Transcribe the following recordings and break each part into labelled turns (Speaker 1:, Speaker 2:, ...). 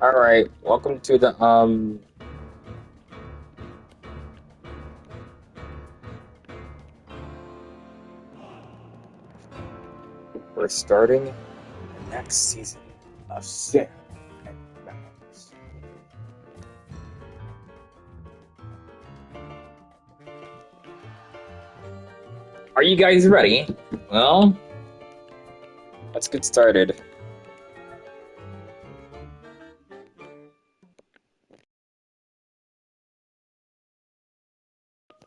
Speaker 1: All right, welcome to the we're starting the next season of Sam and Max. Are you guys ready? Well, let's get started.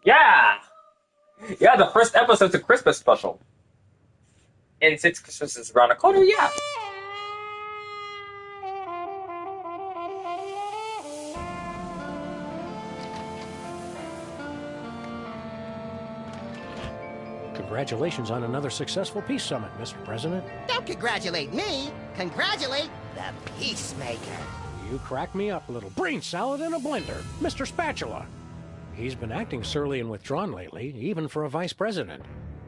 Speaker 1: Yeah! Yeah, the first episode's a Christmas special. And since Christmas is around the corner, yeah.
Speaker 2: Congratulations on another successful peace summit, Mr. President.
Speaker 3: Don't congratulate me. Congratulate the Peacemaker.
Speaker 2: You crack me up, little brain salad in a blender, Mr. Spatula. He's been acting surly and withdrawn lately, even for a vice president.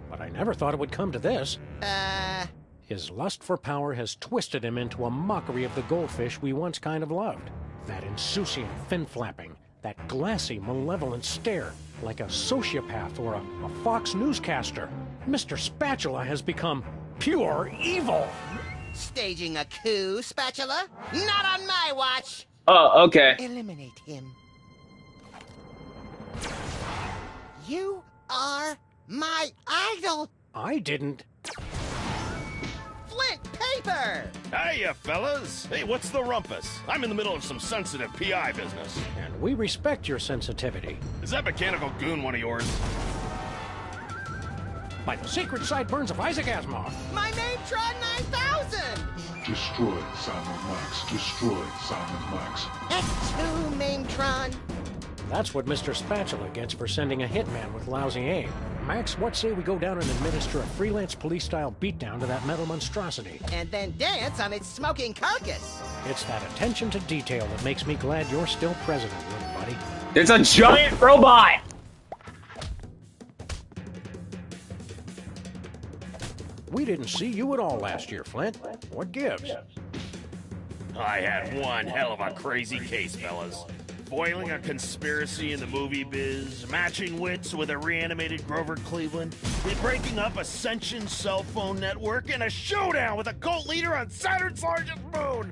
Speaker 2: But I never thought it would come to this. His lust for power has twisted him into a mockery of the goldfish we once kind of loved. That insouciant fin-flapping, that glassy, malevolent stare, like a sociopath or a Fox newscaster. Mr. Spatula has become pure evil.
Speaker 3: Staging a coup, Spatula? Not on my watch.
Speaker 1: Oh, okay.
Speaker 3: Eliminate him. You are my idol.
Speaker 2: I didn't.
Speaker 3: Flint paper.
Speaker 4: Hiya, fellas. Hey, what's the rumpus? I'm in the middle of some sensitive PI business.
Speaker 2: And we respect your sensitivity.
Speaker 4: Is that mechanical goon one of yours?
Speaker 2: By the sacred sideburns of Isaac Asimov.
Speaker 3: My name Tron 9000.
Speaker 5: Destroy Simon Max. Destroy Simon Max.
Speaker 3: X2 Maintron.
Speaker 2: That's what Mr. Spatula gets for sending a hitman with lousy aim. Max, what say we go down and administer a freelance police-style beatdown to that metal monstrosity?
Speaker 3: And then dance on its smoking carcass.
Speaker 2: It's that attention to detail that makes me glad you're still president, little buddy.
Speaker 1: There's a giant robot!
Speaker 2: We didn't see you at all last year, Flint. What gives?
Speaker 4: I had one hell of a crazy case, fellas. Foiling a conspiracy in the movie biz, matching wits with a reanimated Grover Cleveland, breaking up Ascension cell phone network, and a showdown with a cult leader on Saturn's largest moon!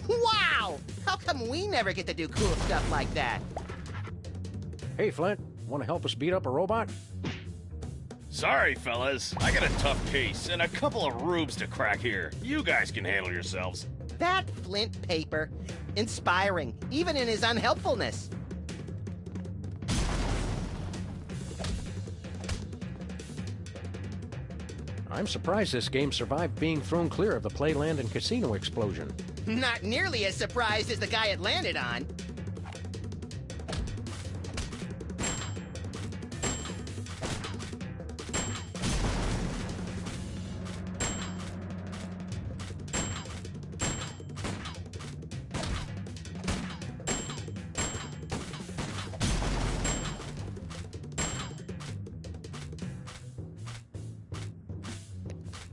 Speaker 3: Wow! How come we never get to do cool stuff like that?
Speaker 2: Hey, Flint, want to help us beat up a robot?
Speaker 4: Sorry, fellas. I got a tough case and a couple of rubes to crack here. You guys can handle yourselves.
Speaker 3: That Flint paper. Inspiring, even in his unhelpfulness.
Speaker 2: I'm surprised this game survived being thrown clear of the Playland and Casino explosion.
Speaker 3: Not nearly as surprised as the guy it landed on.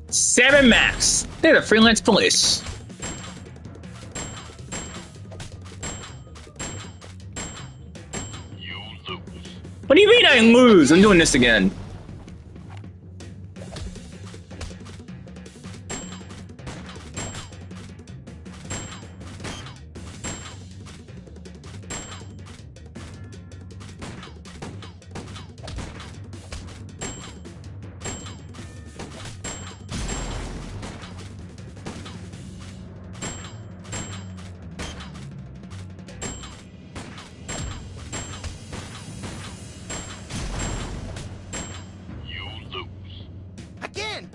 Speaker 1: Sam and Max. They're the freelance police.
Speaker 5: You lose.
Speaker 1: What do you mean I lose? I'm doing this again.
Speaker 5: You lose.
Speaker 3: Again!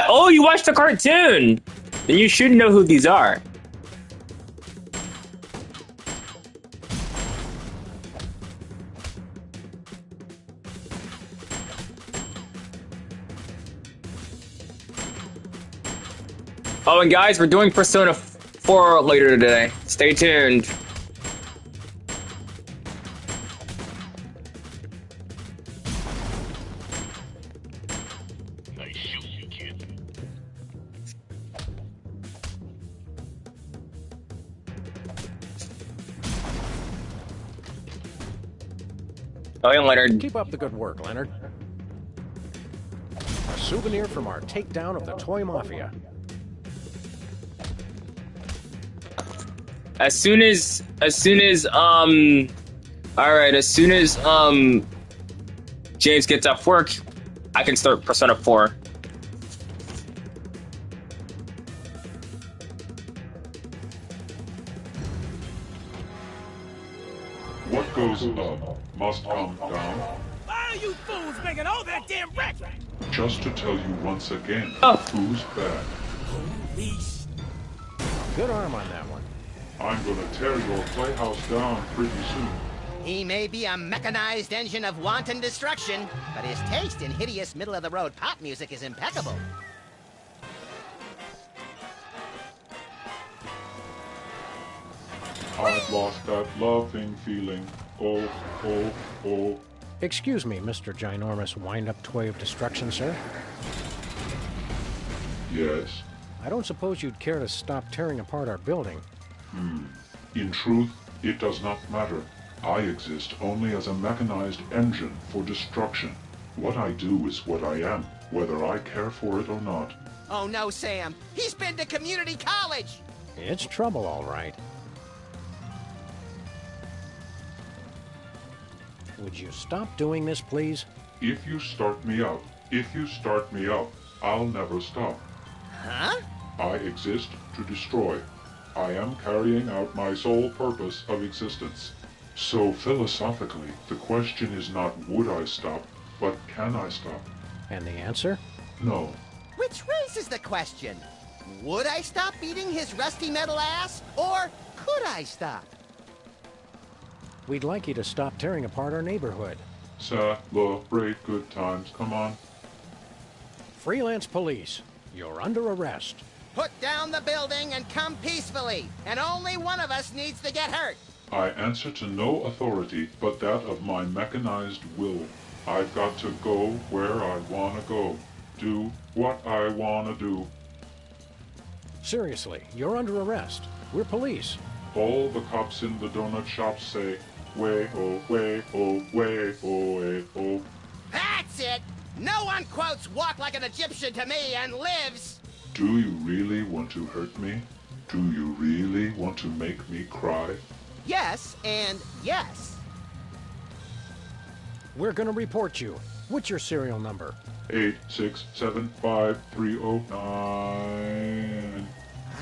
Speaker 1: Oh, you watched the cartoon. Then you should know who these are. Oh, and guys, we're doing Persona 4 later today. Stay tuned.
Speaker 6: shoot you, kid.
Speaker 1: Oh, yeah, Leonard.
Speaker 2: Keep up the good work, Leonard. A souvenir from our takedown of the Toy Mafia.
Speaker 1: As soon as, James gets off work, I can start Persona 4.
Speaker 5: What goes up must come down.
Speaker 7: Why are you fools making all that damn wreck?
Speaker 5: Just to tell you once again,
Speaker 1: Oh.
Speaker 5: who's bad.
Speaker 7: Leash.
Speaker 2: Good arm on that one.
Speaker 5: I'm gonna tear your playhouse down pretty soon.
Speaker 3: He may be a mechanized engine of wanton destruction, but his taste in hideous middle-of-the-road pop music is impeccable.
Speaker 5: I've lost that loving feeling. Oh, oh, oh.
Speaker 2: Excuse me, Mr. Ginormous Wind-Up Toy of Destruction, sir.
Speaker 5: Yes.
Speaker 2: I don't suppose you'd care to stop tearing apart our building.
Speaker 5: In truth, it does not matter. I exist only as a mechanized engine for destruction. What I do is what I am, whether I care for it or not.
Speaker 3: Oh no, Sam. He's been to community college!
Speaker 2: It's trouble, all right. Would you stop doing this, please?
Speaker 5: If you start me up, I'll never stop.
Speaker 3: Huh?
Speaker 5: I exist to destroy. I am carrying out my sole purpose of existence. So philosophically, the question is not would I stop, but can I stop?
Speaker 2: And the answer?
Speaker 5: No.
Speaker 3: Which raises the question. Would I stop beating his rusty metal ass? Or could I stop?
Speaker 2: We'd like you to stop tearing apart our neighborhood.
Speaker 5: Celebrate good times. Come on.
Speaker 2: Freelance police, you're under arrest.
Speaker 3: Put down the building and come peacefully, and only one of us needs to get hurt.
Speaker 5: I answer to no authority but that of my mechanized will. I've got to go where I want to go. Do what I want to do.
Speaker 2: Seriously, you're under arrest. We're police.
Speaker 5: All the cops in the donut shop say, way, oh, way, oh, way, oh, way, oh.
Speaker 3: That's it! No one quotes walk like an Egyptian to me and lives!
Speaker 5: Do you really want to hurt me? Do you really want to make me cry?
Speaker 3: Yes, and yes.
Speaker 2: We're gonna report you. What's your serial number?
Speaker 5: 8675309.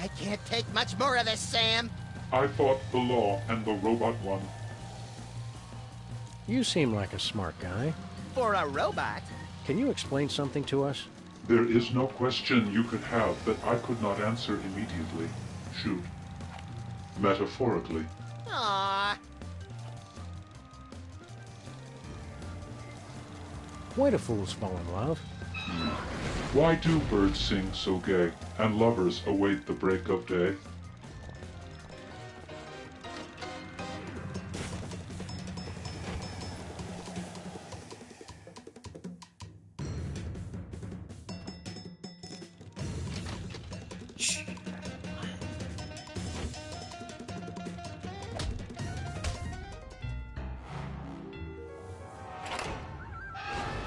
Speaker 3: I can't take much more of this, Sam.
Speaker 5: I fought the law and the robot won.
Speaker 2: You seem like a smart guy.
Speaker 3: For a robot.
Speaker 2: Can you explain something to us?
Speaker 5: There is no question you could have that I could not answer immediately. Shoot. Metaphorically.
Speaker 3: Aww.
Speaker 2: Why do fools fall in love?
Speaker 5: Why do birds sing so gay, and lovers await the break of day?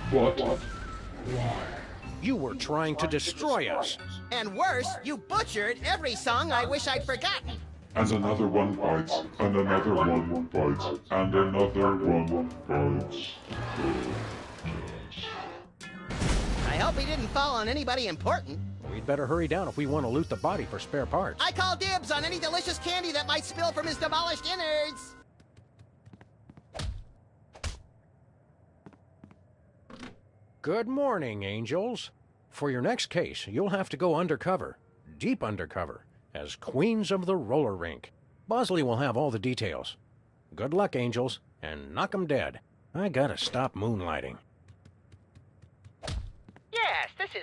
Speaker 5: What?
Speaker 2: You were trying to destroy us.
Speaker 3: And worse, you butchered every song I wish I'd forgotten.
Speaker 5: And another one bites, and another one bites, and another one bites.
Speaker 3: I hope he didn't fall on anybody important.
Speaker 2: We'd better hurry down if we want to loot the body for spare parts.
Speaker 3: I call dibs on any delicious candy that might spill from his demolished innards.
Speaker 2: Good morning, angels. For your next case, you'll have to go undercover, deep undercover, as queens of the roller rink. Bosley will have all the details. Good luck, angels, and knock 'em dead. I gotta stop moonlighting.
Speaker 3: Yes, this is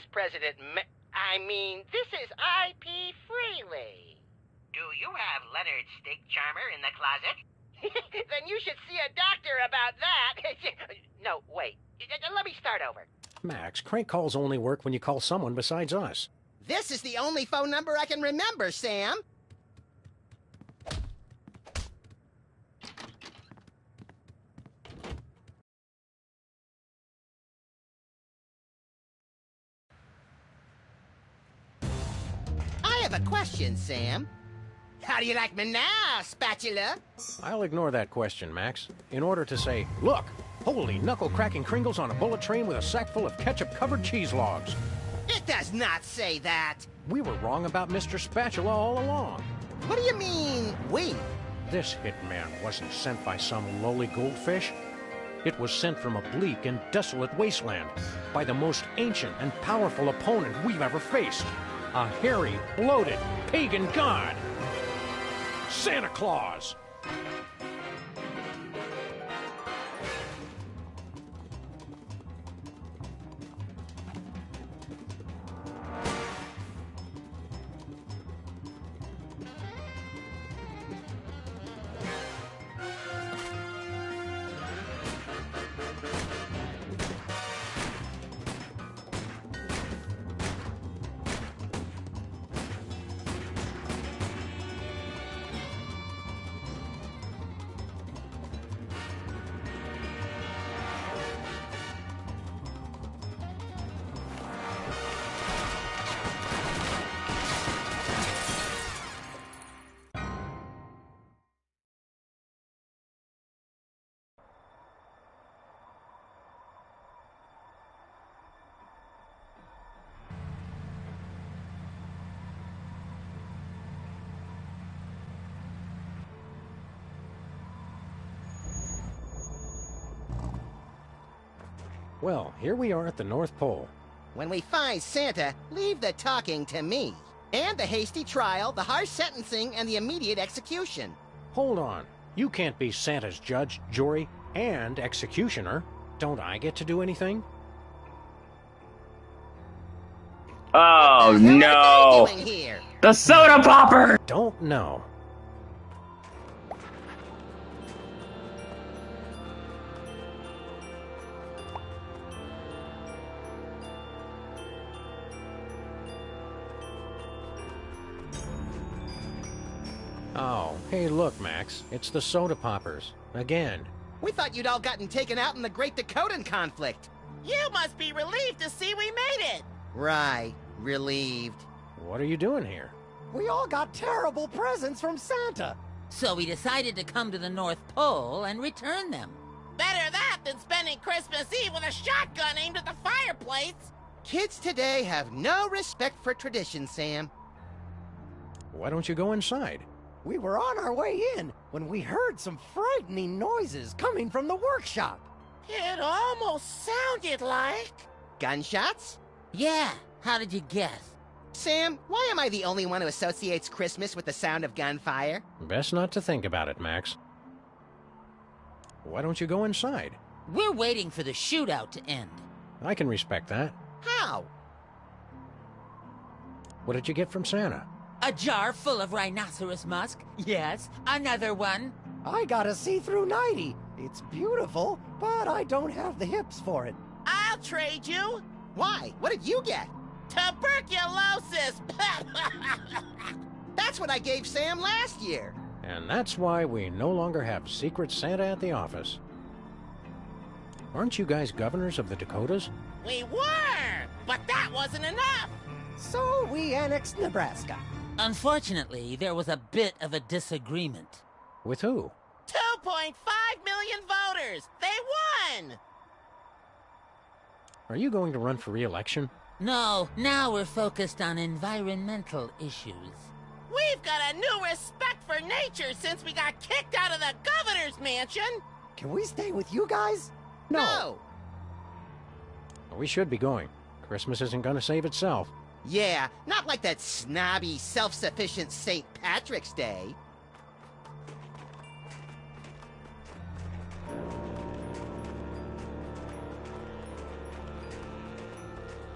Speaker 3: this is IP Freely.
Speaker 8: Do you have Leonard's steak charmer in the closet?
Speaker 3: Then you should see a doctor about that. No, wait. Let me start over.
Speaker 2: Max, crank calls only work when you call someone besides us.
Speaker 3: This is the only phone number I can remember, Sam. I have a question, Sam. How do you like me now, Spatula?
Speaker 2: I'll ignore that question, Max. In order to say, look, holy knuckle-cracking Kringles on a bullet train with a sack full of ketchup-covered cheese logs.
Speaker 3: It does not say that.
Speaker 2: We were wrong about Mr. Spatula all along.
Speaker 3: What do you mean, we?
Speaker 2: This hitman wasn't sent by some lowly goldfish. It was sent from a bleak and desolate wasteland by the most ancient and powerful opponent we've ever faced. A hairy, bloated, pagan god. Santa Claus! Well, here we are at the North Pole.
Speaker 3: When we find Santa, leave the talking to me. And the hasty trial, the harsh sentencing, and the immediate execution.
Speaker 2: Hold on. You can't be Santa's judge, jury, and executioner. Don't I get to do anything?
Speaker 1: Oh
Speaker 3: What the hell
Speaker 1: no!
Speaker 3: are they doing here?
Speaker 1: The soda popper!
Speaker 2: Don't know. Oh, hey look, Max. It's the soda poppers. Again.
Speaker 3: We thought you'd all gotten taken out in the Great Dakotan conflict.
Speaker 7: You must be relieved to see we made it.
Speaker 3: Right. Relieved.
Speaker 2: What are you doing here?
Speaker 6: We all got terrible presents from Santa.
Speaker 9: So we decided to come to the North Pole and return them.
Speaker 7: Better that than spending Christmas Eve with a shotgun aimed at the fireplace.
Speaker 3: Kids today have no respect for tradition, Sam.
Speaker 2: Why don't you go inside?
Speaker 6: We were on our way in when we heard some frightening noises coming from the workshop.
Speaker 7: It almost sounded like...
Speaker 3: Gunshots?
Speaker 9: Yeah, how did you guess?
Speaker 3: Sam, why am I the only one who associates Christmas with the sound of gunfire?
Speaker 2: Best not to think about it, Max. Why don't you go inside?
Speaker 9: We're waiting for the shootout to end.
Speaker 2: I can respect that.
Speaker 3: How?
Speaker 2: What did you get from Santa?
Speaker 9: A jar full of rhinoceros musk. Yes, another one.
Speaker 6: I got a see-through nightie. It's beautiful, but I don't have the hips for it.
Speaker 7: I'll trade you.
Speaker 3: Why? What did you get?
Speaker 7: Tuberculosis.
Speaker 3: That's what I gave Sam last year.
Speaker 2: And that's why we no longer have Secret Santa at the office. Aren't you guys governors of the Dakotas?
Speaker 7: We were, but that wasn't enough.
Speaker 6: So we annexed Nebraska.
Speaker 9: Unfortunately, there was a bit of a disagreement.
Speaker 2: With who?
Speaker 7: 2.5 million voters. They won.
Speaker 2: Are you going to run for re-election?
Speaker 9: No, now we're focused on environmental issues.
Speaker 7: We've got a new respect for nature since we got kicked out of the governor's mansion.
Speaker 6: Can we stay with you guys?
Speaker 3: No.
Speaker 2: We should be going. Christmas isn't going to save itself.
Speaker 3: Yeah, not like that snobby, self-sufficient St. Patrick's Day.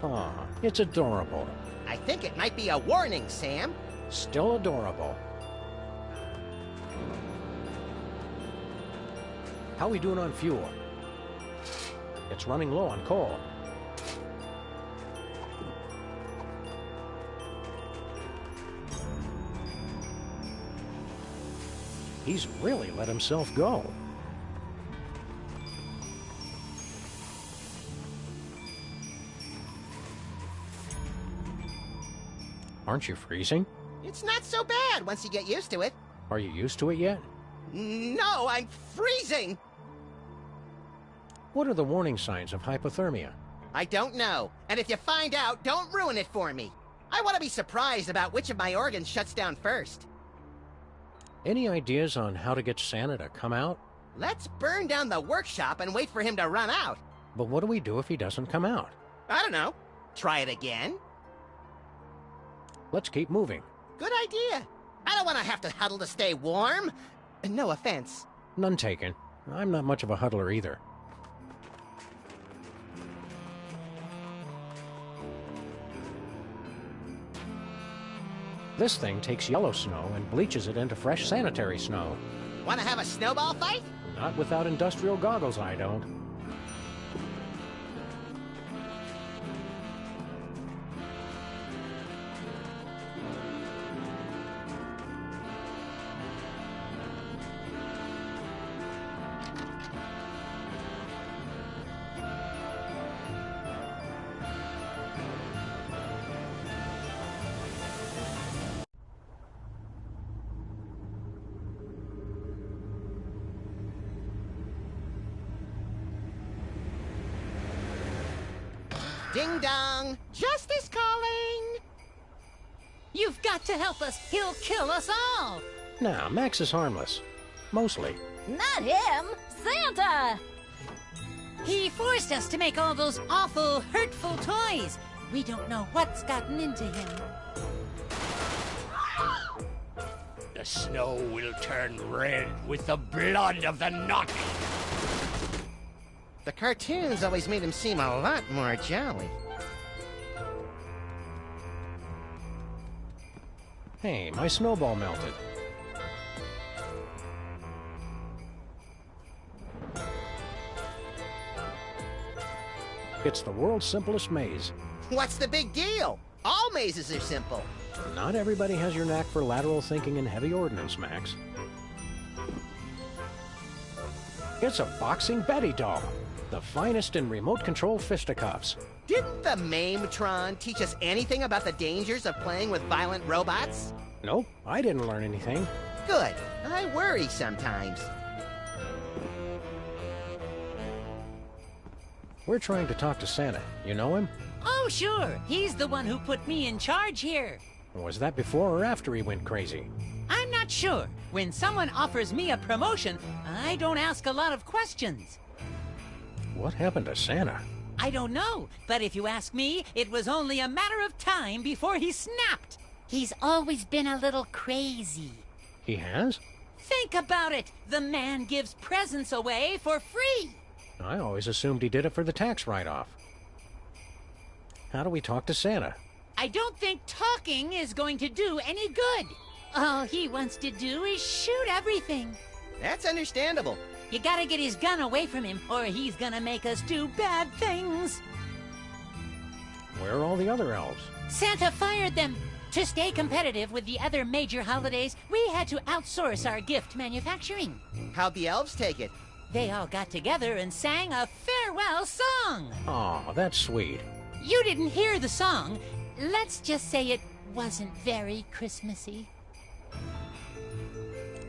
Speaker 2: Aw, it's adorable.
Speaker 3: I think it might be a warning, Sam.
Speaker 2: Still adorable. How we doing on fuel? It's running low on coal. He's really let himself go. Aren't you freezing?
Speaker 3: It's not so bad once you get used to it.
Speaker 2: Are you used to it yet?
Speaker 3: No, I'm freezing!
Speaker 2: What are the warning signs of hypothermia?
Speaker 3: I don't know. And if you find out, don't ruin it for me. I want to be surprised about which of my organs shuts down first.
Speaker 2: Any ideas on how to get Santa to come out?
Speaker 3: Let's burn down the workshop and wait for him to run out.
Speaker 2: But what do we do if he doesn't come out?
Speaker 3: I don't know. Try it again?
Speaker 2: Let's keep moving.
Speaker 3: Good idea. I don't want to have to huddle to stay warm. No offense.
Speaker 2: None taken. I'm not much of a huddler either. This thing takes yellow snow and bleaches it into fresh sanitary snow.
Speaker 3: Want to have a snowball fight?
Speaker 2: Not without industrial goggles, I don't.
Speaker 3: Ding dong! Justice calling!
Speaker 10: You've got to help us. He'll kill us all.
Speaker 2: Nah, Max is harmless. Mostly.
Speaker 10: Not him. Santa! He forced us to make all those awful, hurtful toys. We don't know what's gotten into him.
Speaker 11: The snow will turn red with the blood of the naughty.
Speaker 3: The cartoons always made him seem a lot more jolly.
Speaker 2: Hey, my snowball melted. It's the world's simplest maze.
Speaker 3: What's the big deal? All mazes are simple.
Speaker 2: Not everybody has your knack for lateral thinking and heavy ordnance, Max. It's a boxing Betty doll. The finest in remote-control fisticuffs.
Speaker 3: Didn't the Mametron teach us anything about the dangers of playing with violent robots?
Speaker 2: Nope, I didn't learn anything.
Speaker 3: Good. I worry sometimes.
Speaker 2: We're trying to talk to Santa. You know him?
Speaker 10: Oh, sure. He's the one who put me in charge here.
Speaker 2: Was that before or after he went crazy?
Speaker 10: I'm not sure. When someone offers me a promotion, I don't ask a lot of questions.
Speaker 2: What happened to Santa?
Speaker 10: I don't know, but if you ask me, it was only a matter of time before he snapped. He's always been a little crazy.
Speaker 2: He has?
Speaker 10: Think about it. The man gives presents away for free.
Speaker 2: I always assumed he did it for the tax write-off. How do we talk to Santa?
Speaker 10: I don't think talking is going to do any good. All he wants to do is shoot everything.
Speaker 3: That's understandable.
Speaker 10: You gotta get his gun away from him, or he's gonna make us do bad things.
Speaker 2: Where are all the other elves?
Speaker 10: Santa fired them. To stay competitive with the other major holidays, we had to outsource our gift manufacturing.
Speaker 3: How'd the elves take it?
Speaker 10: They all got together and sang a farewell song.
Speaker 2: Aw, that's sweet.
Speaker 10: You didn't hear the song. Let's just say it wasn't very Christmassy.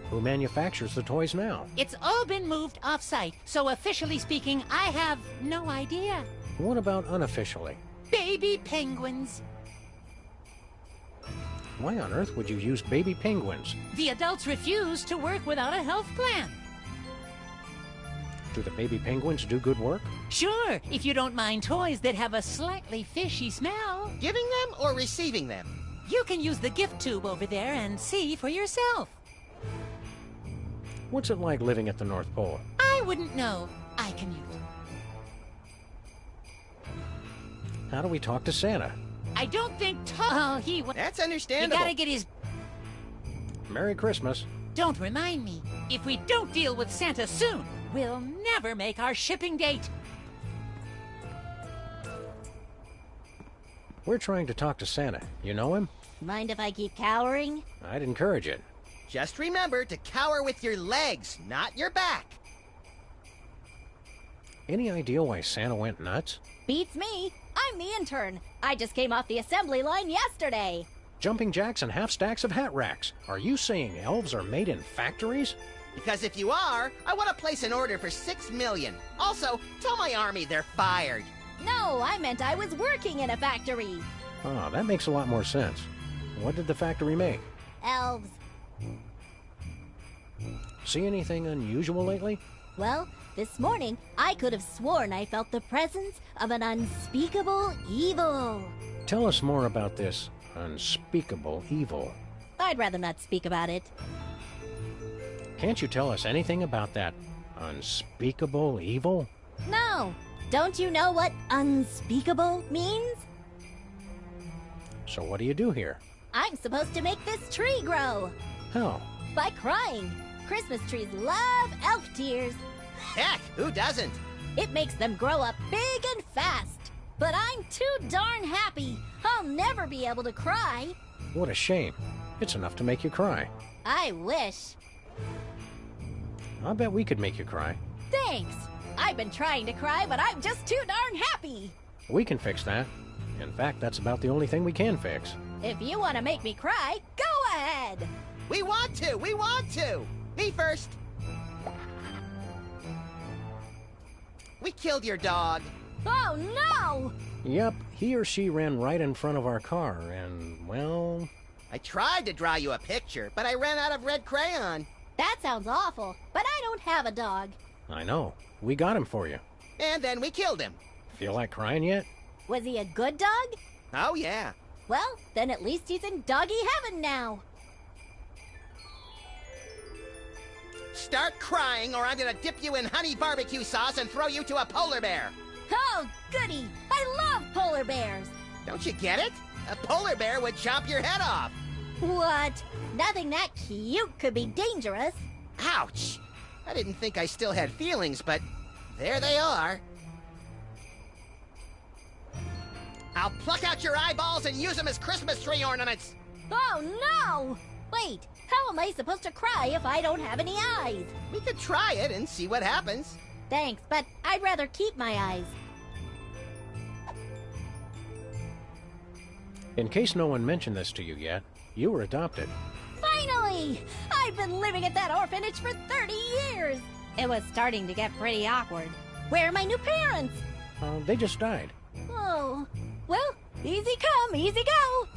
Speaker 2: Who manufactures the toys now?
Speaker 10: It's all been moved off-site, so officially speaking, I have no idea.
Speaker 2: What about unofficially?
Speaker 10: Baby penguins.
Speaker 2: Why on earth would you use baby penguins?
Speaker 10: The adults refuse to work without a health plan.
Speaker 2: Do the baby penguins do good work?
Speaker 10: Sure, if you don't mind toys that have a slightly fishy smell.
Speaker 3: Giving them or receiving them?
Speaker 10: You can use the gift tube over there and see for yourself.
Speaker 2: What's it like living at the North Pole?
Speaker 10: I wouldn't know. I commute.
Speaker 2: How do we talk to Santa?
Speaker 10: I don't think Oh,
Speaker 3: That's understandable.
Speaker 10: You gotta get his...
Speaker 2: Merry Christmas.
Speaker 10: Don't remind me. If we don't deal with Santa soon, we'll never make our shipping date.
Speaker 2: We're trying to talk to Santa. You know him?
Speaker 12: Mind if I keep cowering?
Speaker 2: I'd encourage it.
Speaker 3: Just remember to cower with your legs, not your back.
Speaker 2: Any idea why Santa went nuts?
Speaker 10: Beats me. I'm the intern. I just came off the assembly line yesterday.
Speaker 2: Jumping jacks and half stacks of hat racks. Are you saying elves are made in factories?
Speaker 3: Because if you are, I want to place an order for 6 million. Also, tell my army they're fired.
Speaker 10: No, I meant I was working in a factory.
Speaker 2: Ah, that makes a lot more sense. What did the factory make?
Speaker 10: Elves.
Speaker 2: See anything unusual lately?
Speaker 10: Well, this morning, I could have sworn I felt the presence of an unspeakable evil.
Speaker 2: Tell us more about this unspeakable evil.
Speaker 10: I'd rather not speak about it.
Speaker 2: Can't you tell us anything about that unspeakable evil?
Speaker 10: No. Don't you know what unspeakable means?
Speaker 2: So what do you do here?
Speaker 10: I'm supposed to make this tree grow.
Speaker 2: How?
Speaker 10: By crying. Christmas trees love elf tears.
Speaker 3: Heck, who doesn't?
Speaker 10: It makes them grow up big and fast. But I'm too darn happy. I'll never be able to cry.
Speaker 2: What a shame. It's enough to make you cry.
Speaker 10: I wish.
Speaker 2: I bet we could make you cry.
Speaker 10: Thanks. I've been trying to cry, but I'm just too darn happy.
Speaker 2: We can fix that. In fact, that's about the only thing we can fix.
Speaker 10: If you want to make me cry, go ahead.
Speaker 3: We want to! We want to! Me first. We killed your dog.
Speaker 10: Oh, no!
Speaker 2: Yep, he or she ran right in front of our car, and, well...
Speaker 3: I tried to draw you a picture, but I ran out of red crayon.
Speaker 10: That sounds awful, but I don't have a dog.
Speaker 2: I know. We got him for you.
Speaker 3: And then we killed him.
Speaker 2: Feel like crying yet?
Speaker 10: Was he a good dog?
Speaker 3: Oh, yeah.
Speaker 10: Well, then at least he's in doggy heaven now.
Speaker 3: Start crying or I'm gonna dip you in honey barbecue sauce and throw you to a polar bear.
Speaker 10: Oh, goody! I love polar bears!
Speaker 3: Don't you get it? A polar bear would chop your head off.
Speaker 10: What? Nothing that cute could be dangerous.
Speaker 3: Ouch! I didn't think I still had feelings, but there they are. I'll pluck out your eyeballs and use them as Christmas tree ornaments.
Speaker 10: Oh, no! Wait, how am I supposed to cry if I don't have any eyes?
Speaker 3: We could try it and see what happens.
Speaker 10: Thanks, but I'd rather keep my eyes.
Speaker 2: In case no one mentioned this to you yet, you were adopted.
Speaker 10: Finally! I've been living at that orphanage for 30 years! It was starting to get pretty awkward. Where are my new parents?
Speaker 2: They just died.
Speaker 10: Oh, well, easy come, easy go.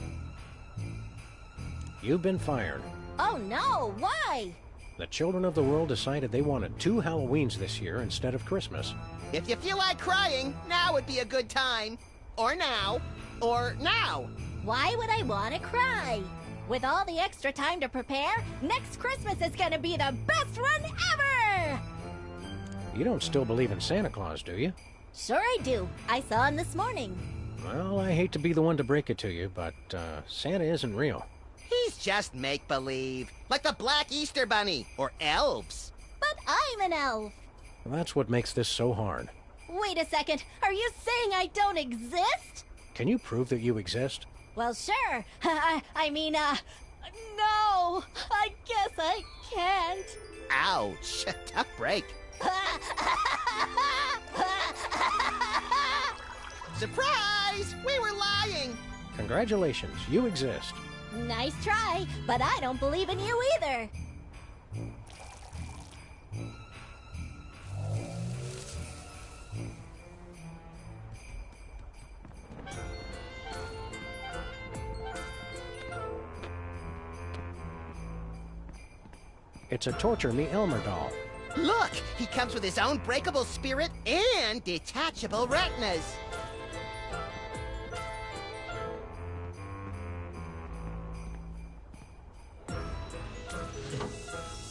Speaker 2: You've been fired.
Speaker 10: Oh no, why?
Speaker 2: The children of the world decided they wanted 2 Halloweens this year instead of Christmas.
Speaker 3: If you feel like crying, now would be a good time. Or now. Or now.
Speaker 10: Why would I want to cry? With all the extra time to prepare, next Christmas is gonna be the best one ever!
Speaker 2: You don't still believe in Santa Claus, do you?
Speaker 10: Sure I do. I saw him this morning.
Speaker 2: Well, I hate to be the one to break it to you, but Santa isn't real.
Speaker 3: He's just make-believe. Like the Black Easter Bunny. Or elves.
Speaker 10: But I'm an elf.
Speaker 2: That's what makes this so hard.
Speaker 10: Wait a second. Are you saying I don't exist?
Speaker 2: Can you prove that you exist?
Speaker 10: Well, sure. I mean, no. I guess I can't.
Speaker 3: Ouch. Tough break. Surprise! We were lying!
Speaker 2: Congratulations, you exist.
Speaker 10: Nice try, but I don't believe in you either.
Speaker 2: It's a Torture Me Elmer doll.
Speaker 3: Look! He comes with his own breakable spirit and detachable retinas.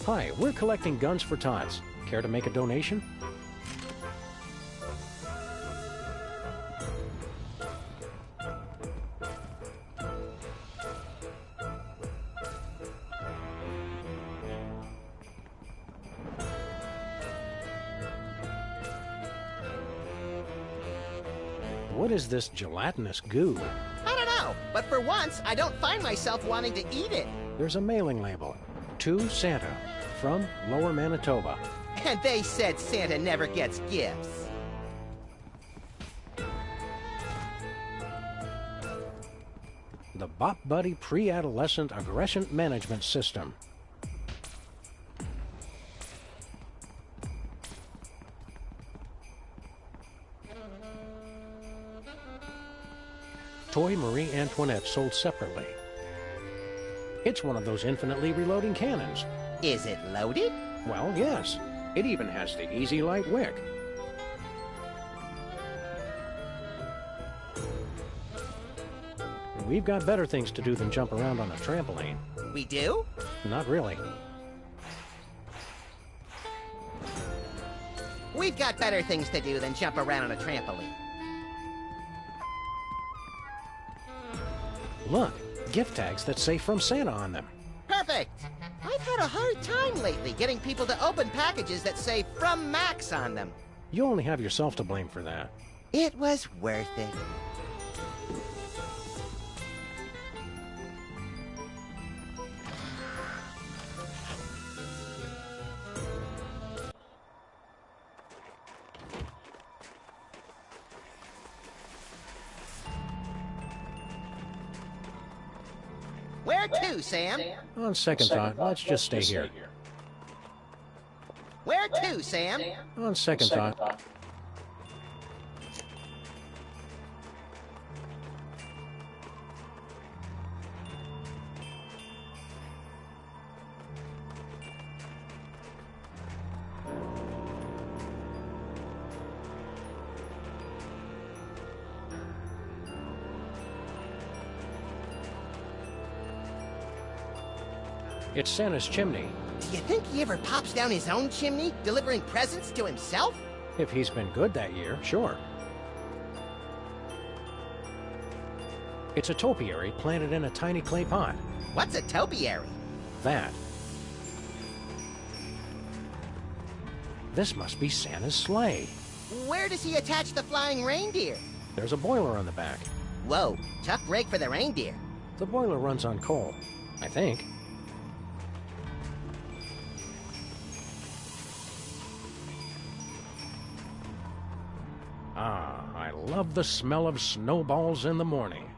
Speaker 2: Hi, we're collecting guns for tots. Care to make a donation? What is this gelatinous goo?
Speaker 3: I don't know, but for once, I don't find myself wanting to eat it.
Speaker 2: There's a mailing label. to Santa from Lower Manitoba.
Speaker 3: And they said Santa never gets gifts.
Speaker 2: The Bop Buddy Pre-Adolescent Aggression Management System. Toy Marie Antoinette sold separately. It's one of those infinitely reloading cannons.
Speaker 3: Is it loaded?
Speaker 2: Well, yes. It even has the Easy Light wick. We've got better things to do than jump around on a trampoline.
Speaker 3: We do?
Speaker 2: Not really.
Speaker 3: We've got better things to do than jump around on a trampoline.
Speaker 2: Look, gift tags that say From Santa on them.
Speaker 3: Perfect! I've had a hard time lately getting people to open packages that say From Max on them.
Speaker 2: You only have yourself to blame for that.
Speaker 3: It was worth it. Where to, Sam?
Speaker 2: On second thought, let's just stay here.
Speaker 3: Where to, Sam?
Speaker 2: On second thought. It's Santa's chimney.
Speaker 3: Do you think he ever pops down his own chimney, delivering presents to himself?
Speaker 2: If he's been good that year, sure. It's a topiary planted in a tiny clay pot.
Speaker 3: What's a topiary?
Speaker 2: That. This must be Santa's sleigh.
Speaker 3: Where does he attach the flying reindeer?
Speaker 2: There's a boiler on the back.
Speaker 3: Whoa, tough break for the reindeer.
Speaker 2: The boiler runs on coal, I think. Ah, I love the smell of snowballs in the morning.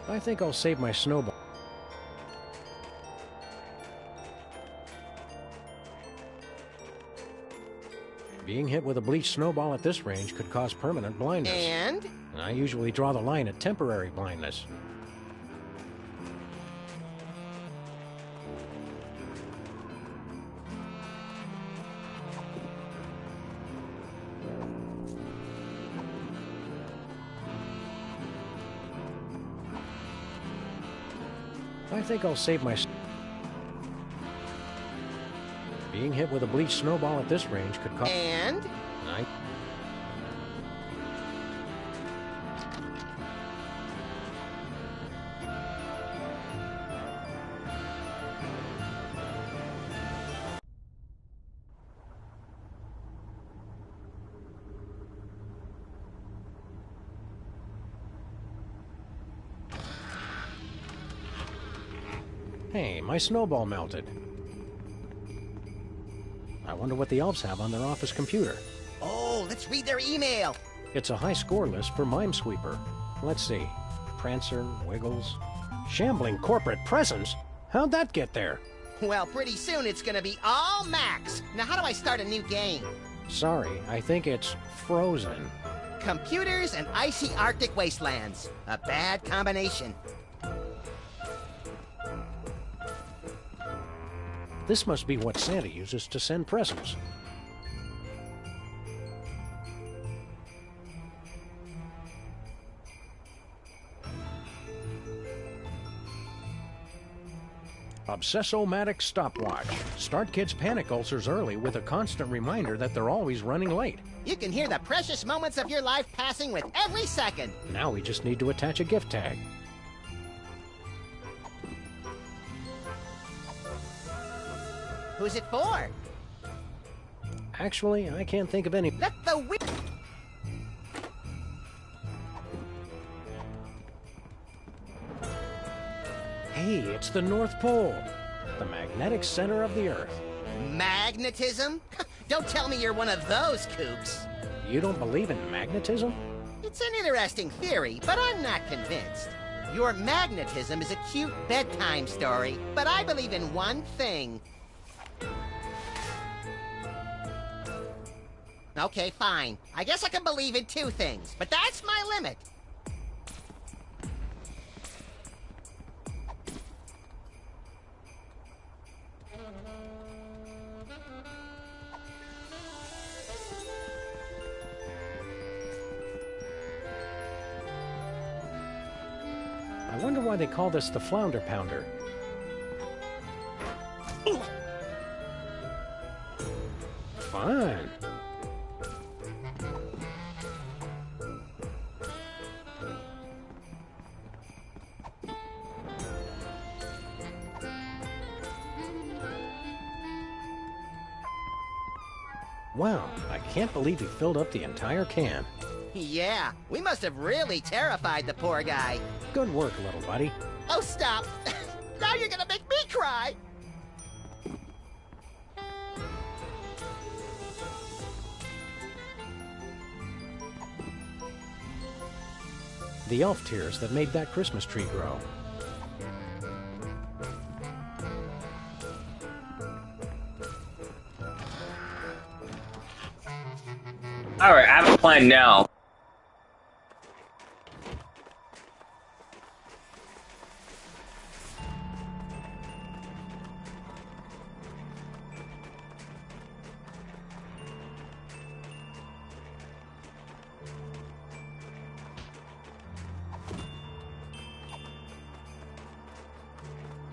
Speaker 2: I think I'll save my snowball. Being hit with a bleached snowball at this range could cause permanent blindness.
Speaker 3: And?
Speaker 2: I usually draw the line at temporary blindness. I think I'll save my... Being hit with a bleached snowball at this range could cause...
Speaker 3: And?
Speaker 2: Hey, my snowball melted. I wonder what the elves have on their office computer.
Speaker 3: Oh, let's read their email.
Speaker 2: It's a high score list for Minesweeper. Let's see. Prancer, Wiggles... Shambling corporate presence? How'd that get there?
Speaker 3: Well, pretty soon it's gonna be all Max. Now how do I start a new game?
Speaker 2: Sorry, I think it's frozen.
Speaker 3: Computers and icy Arctic wastelands. A bad combination.
Speaker 2: This must be what Santa uses to send presents. Obsessomatic stopwatch. Start kids' panic ulcers early with a constant reminder that they're always running late.
Speaker 3: You can hear the precious moments of your life passing with every second.
Speaker 2: Now we just need to attach a gift tag.
Speaker 3: Who's it for?
Speaker 2: Actually, I can't think of any...
Speaker 3: Let the
Speaker 2: Hey, it's the North Pole, the magnetic center of the Earth.
Speaker 3: Magnetism? Don't tell me you're one of those kooks.
Speaker 2: You don't believe in magnetism?
Speaker 3: It's an interesting theory, but I'm not convinced. Your magnetism is a cute bedtime story, but I believe in one thing. Okay, fine. I guess I can believe in two things, but that's my limit.
Speaker 2: I wonder why they call this the Flounder Pounder. Fine. Wow, I can't believe he filled up the entire can.
Speaker 3: Yeah, we must have really terrified the poor guy.
Speaker 2: Good work, little buddy.
Speaker 3: Oh, stop. Now you're gonna make me cry.
Speaker 2: The elf tears that made that Christmas tree grow.
Speaker 1: Alright, I have a plan now.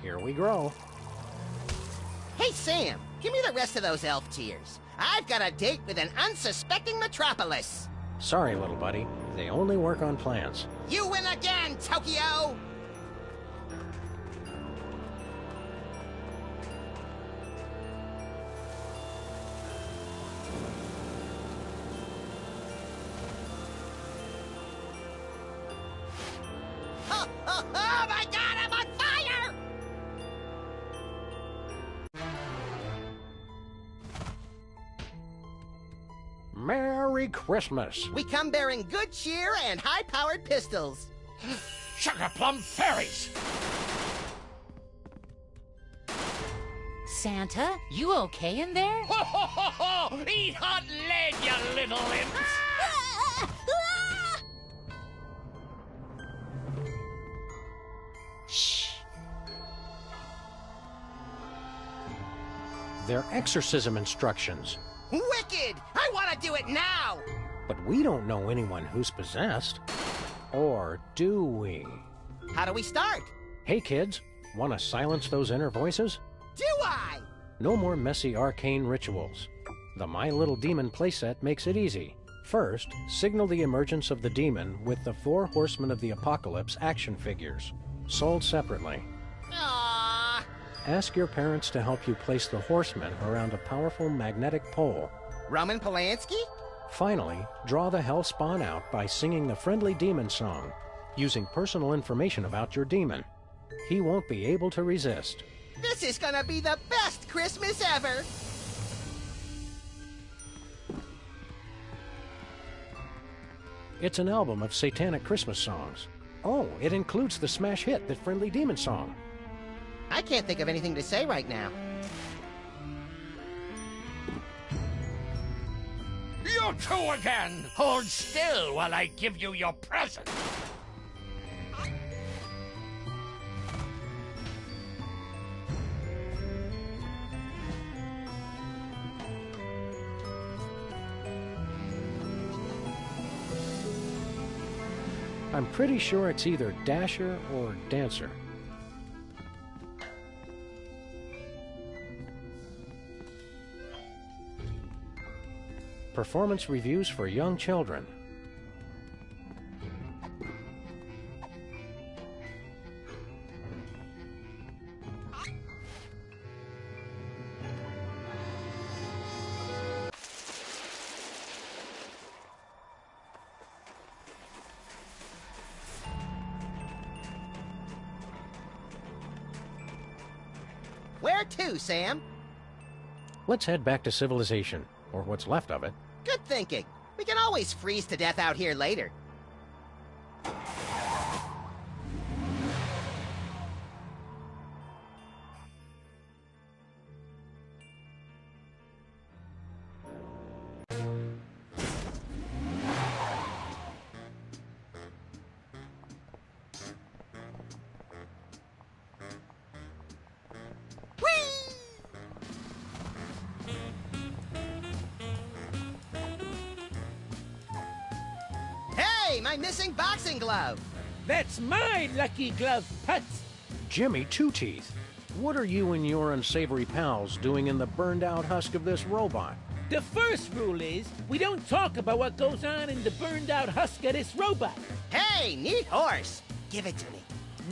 Speaker 2: Here we grow.
Speaker 3: Hey, Sam, give me the rest of those elf tears. I've got a date with an unsuspecting metropolis.
Speaker 2: Sorry, little buddy. They only work on plans.
Speaker 3: You win again, Tokyo! Oh, oh, oh my God, I'm on fire!
Speaker 2: Merry Christmas!
Speaker 3: We come bearing good cheer and high-powered pistols.
Speaker 11: Sugar plum fairies!
Speaker 10: Santa, you okay in there?
Speaker 11: Ho, ho, ho, ho! Eat hot lead, you little imps!
Speaker 2: Shh. They're exorcism instructions.
Speaker 3: Wicked! I want to do it now!
Speaker 2: But we don't know anyone who's possessed. Or do we?
Speaker 3: How do we start?
Speaker 2: Hey kids, want to silence those inner voices?
Speaker 3: Do I?
Speaker 2: No more messy arcane rituals. The My Little Demon playset makes it easy. First, signal the emergence of the demon with the 4 Horsemen of the Apocalypse action figures, sold separately.
Speaker 3: Aww.
Speaker 2: Ask your parents to help you place the horsemen around a powerful magnetic pole.
Speaker 3: Roman Polanski?
Speaker 2: Finally, draw the hell spawn out by singing the friendly demon song, using personal information about your demon. He won't be able to resist.
Speaker 3: This is gonna be the best Christmas ever!
Speaker 2: It's an album of satanic Christmas songs. Oh, it includes the smash hit, The Friendly Demon Song.
Speaker 3: I can't think of anything to say right now.
Speaker 11: You two again! Hold still while I give you your present!
Speaker 2: I'm pretty sure it's either Dasher or Dancer. Performance reviews for young children.
Speaker 3: Where to, Sam?
Speaker 2: Let's head back to civilization, or what's left of it.
Speaker 3: Good thinking. We can always freeze to death out here later. Hey, my missing boxing glove!
Speaker 12: That's my lucky glove, Putz!
Speaker 2: Jimmy Two-Teeth, what are you and your unsavory pals doing in the burned-out husk of this robot?
Speaker 12: The first rule is, we don't talk about what goes on in the burned-out husk of this robot.
Speaker 3: Hey, neat horse! Give it to me.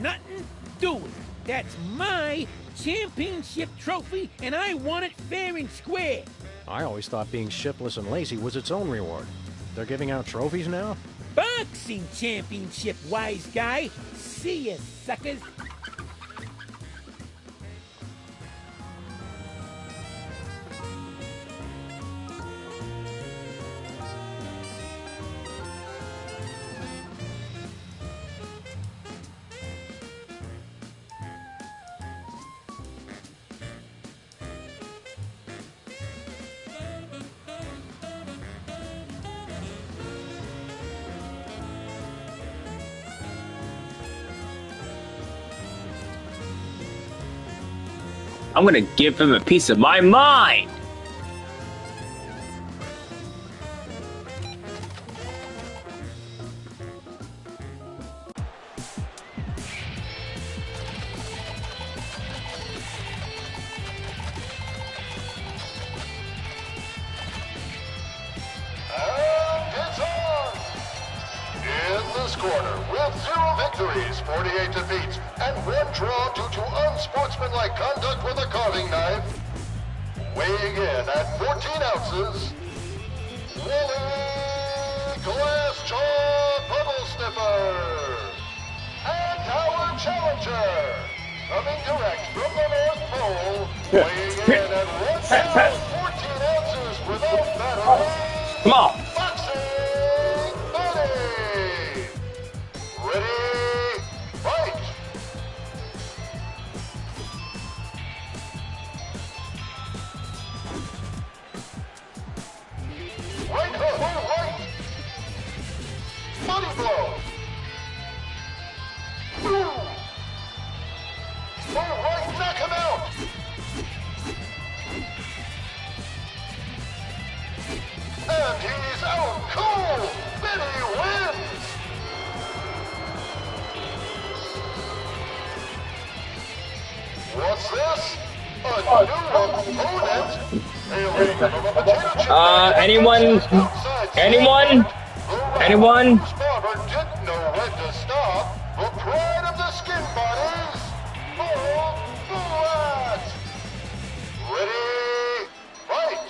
Speaker 12: Nothing doing. That's my championship trophy, and I want it fair and square.
Speaker 2: I always thought being shiftless and lazy was its own reward. They're giving out trophies now?
Speaker 12: Boxing championship, wise guy. See ya, suckers.
Speaker 1: I'm gonna give him a piece of my mind!
Speaker 13: Corner with 0 victories, 48 defeats, and 1 draw due to unsportsmanlike conduct with a carving knife. Weighing in at 14 ounces, Wally Glass Jaw Bubble Sniffer. And our challenger, coming direct from the North Pole, weighing in at 1 pound, 14 ounces without battery.
Speaker 1: Come on!
Speaker 13: Ready, fight! Right hook, right! Body blow! Boom! Full right, knock him out! And he's out cool! Benny wins! What's this? A new opponent? Hailing from a potato chip
Speaker 1: anyone?
Speaker 13: Barber didn't know when to stop. The pride of the skin bodies. Bull. Ready, fight.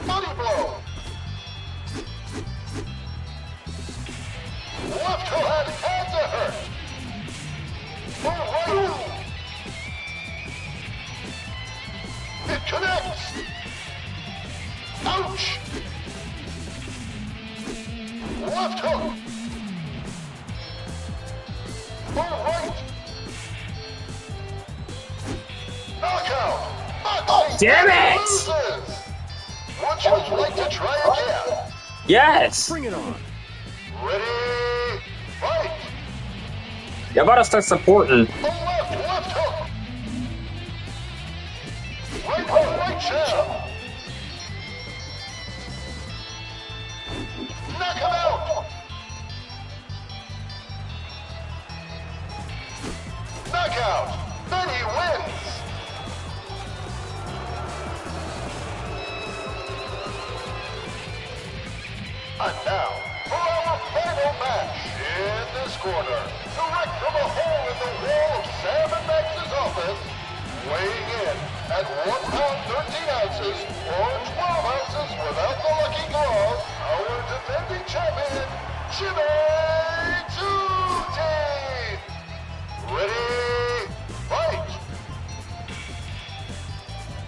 Speaker 13: Body blow. Left hand had to hurt. Full right. It connects. Ouch. Left hook. Full right. Knockout.
Speaker 1: Oh, damn it!
Speaker 13: Loses. Would you like to try again?
Speaker 1: Yes!
Speaker 2: Bring it on.
Speaker 13: Ready, fight!
Speaker 1: You gotta start supporting.
Speaker 13: The left hook! Right hook, right jab! Knock him out! Knockout! Benny wins! And now, for our final match in this corner, direct from a hole in the wall of Sam and Max's office, weighing in at 1 pound 13 ounces or 12 ounces without the lucky glove, our defending champion, Jimmy Two.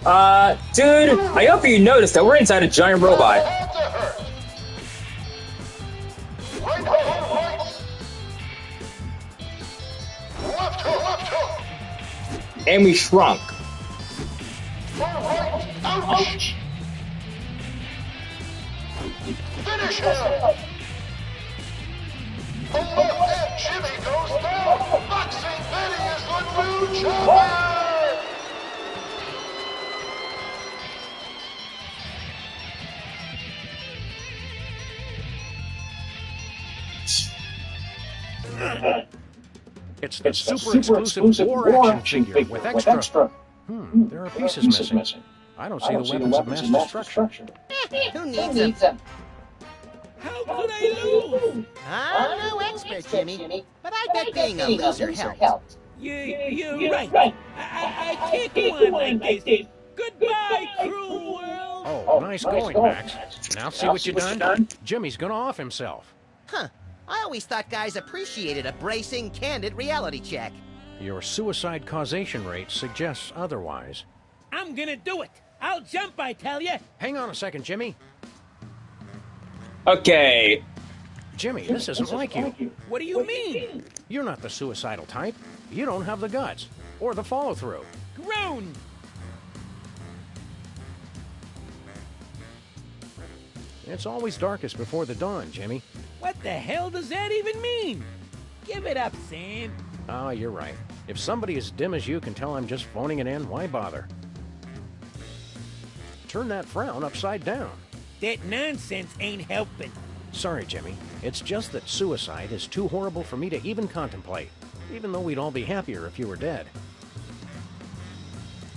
Speaker 1: Dude, I hope you noticed that we're inside a giant robot.
Speaker 13: Right hook, right. Left hook, left hook.
Speaker 1: And we shrunk.
Speaker 13: Right. Ouch. Finish him. The left and Jimmy goes down. Boxing Betty is the new champion.
Speaker 2: It's the super exclusive war action figure with extra. There are pieces missing. I don't see the weapons of mass destruction.
Speaker 3: Who needs them?
Speaker 12: How could I lose?
Speaker 3: I'm no expert, Jimmy, but I bet being a loser helps.
Speaker 12: You're right. I can't go on like this. Goodbye, cruel world.
Speaker 2: Oh, nice going, Max. Now see what you done? Jimmy's gonna off himself.
Speaker 3: Huh. I always thought guys appreciated a bracing, candid reality check.
Speaker 2: Your suicide causation rate suggests otherwise.
Speaker 12: I'm gonna do it. I'll jump, I tell you.
Speaker 2: Hang on a second, Jimmy.
Speaker 1: Okay.
Speaker 2: Jimmy, this isn't like you.
Speaker 12: What do you mean?
Speaker 2: You're not the suicidal type. You don't have the guts. Or the follow-through.
Speaker 12: Grown.
Speaker 2: It's always darkest before the dawn, Jimmy.
Speaker 12: What the hell does that even mean? Give it up, Sam.
Speaker 2: Ah, you're right. If somebody as dim as you can tell I'm just phoning it in, why bother? Turn that frown upside down.
Speaker 12: That nonsense ain't helping.
Speaker 2: Sorry, Jimmy. It's just that suicide is too horrible for me to even contemplate, even though we'd all be happier if you were dead.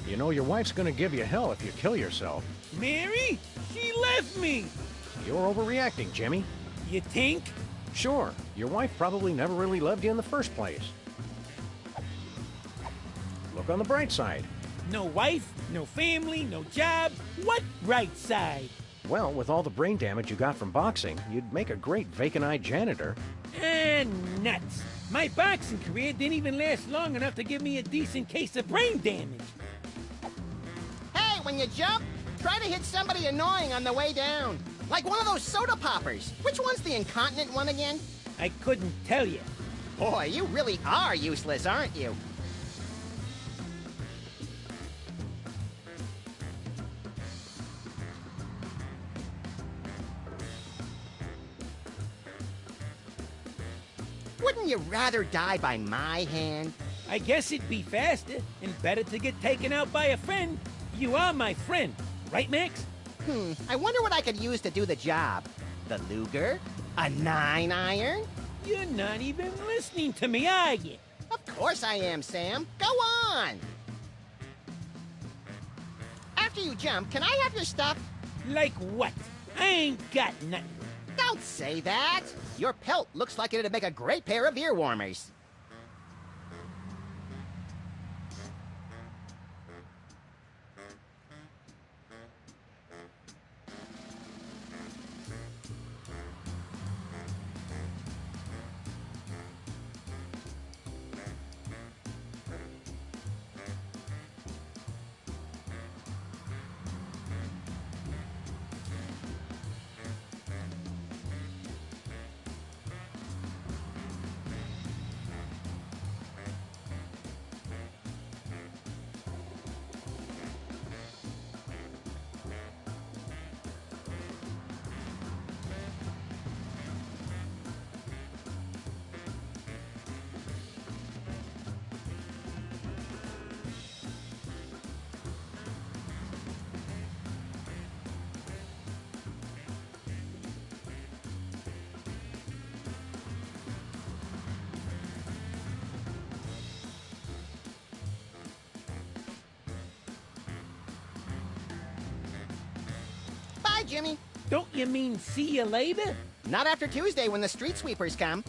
Speaker 2: You know, your wife's gonna give you hell if you kill yourself.
Speaker 12: Mary? She left me.
Speaker 2: You're overreacting, Jimmy.
Speaker 12: You think?
Speaker 2: Sure. Your wife probably never really loved you in the first place. Look on the bright side.
Speaker 12: No wife, no family, no job. What right side?
Speaker 2: Well, with all the brain damage you got from boxing, you'd make a great vacant-eyed janitor.
Speaker 12: Nuts. My boxing career didn't even last long enough to give me a decent case of brain damage.
Speaker 3: Hey, when you jump, try to hit somebody annoying on the way down. Like one of those soda poppers. Which one's the incontinent one again?
Speaker 12: I couldn't tell you.
Speaker 3: Boy, you really are useless, aren't you? Wouldn't you rather die by my hand?
Speaker 12: I guess it'd be faster and better to get taken out by a friend. You are my friend, right, Max?
Speaker 3: I wonder what I could use to do the job. The Luger? A 9-iron?
Speaker 12: You're not even listening to me, are you?
Speaker 3: Of course I am, Sam. Go on! After you jump, can I have your stuff?
Speaker 12: Like what? I ain't got nothing.
Speaker 3: Don't say that! Your pelt looks like it'd make a great pair of ear warmers. Bye, Jimmy.
Speaker 12: Don't you mean see you later?
Speaker 3: Not after Tuesday when the street sweepers come.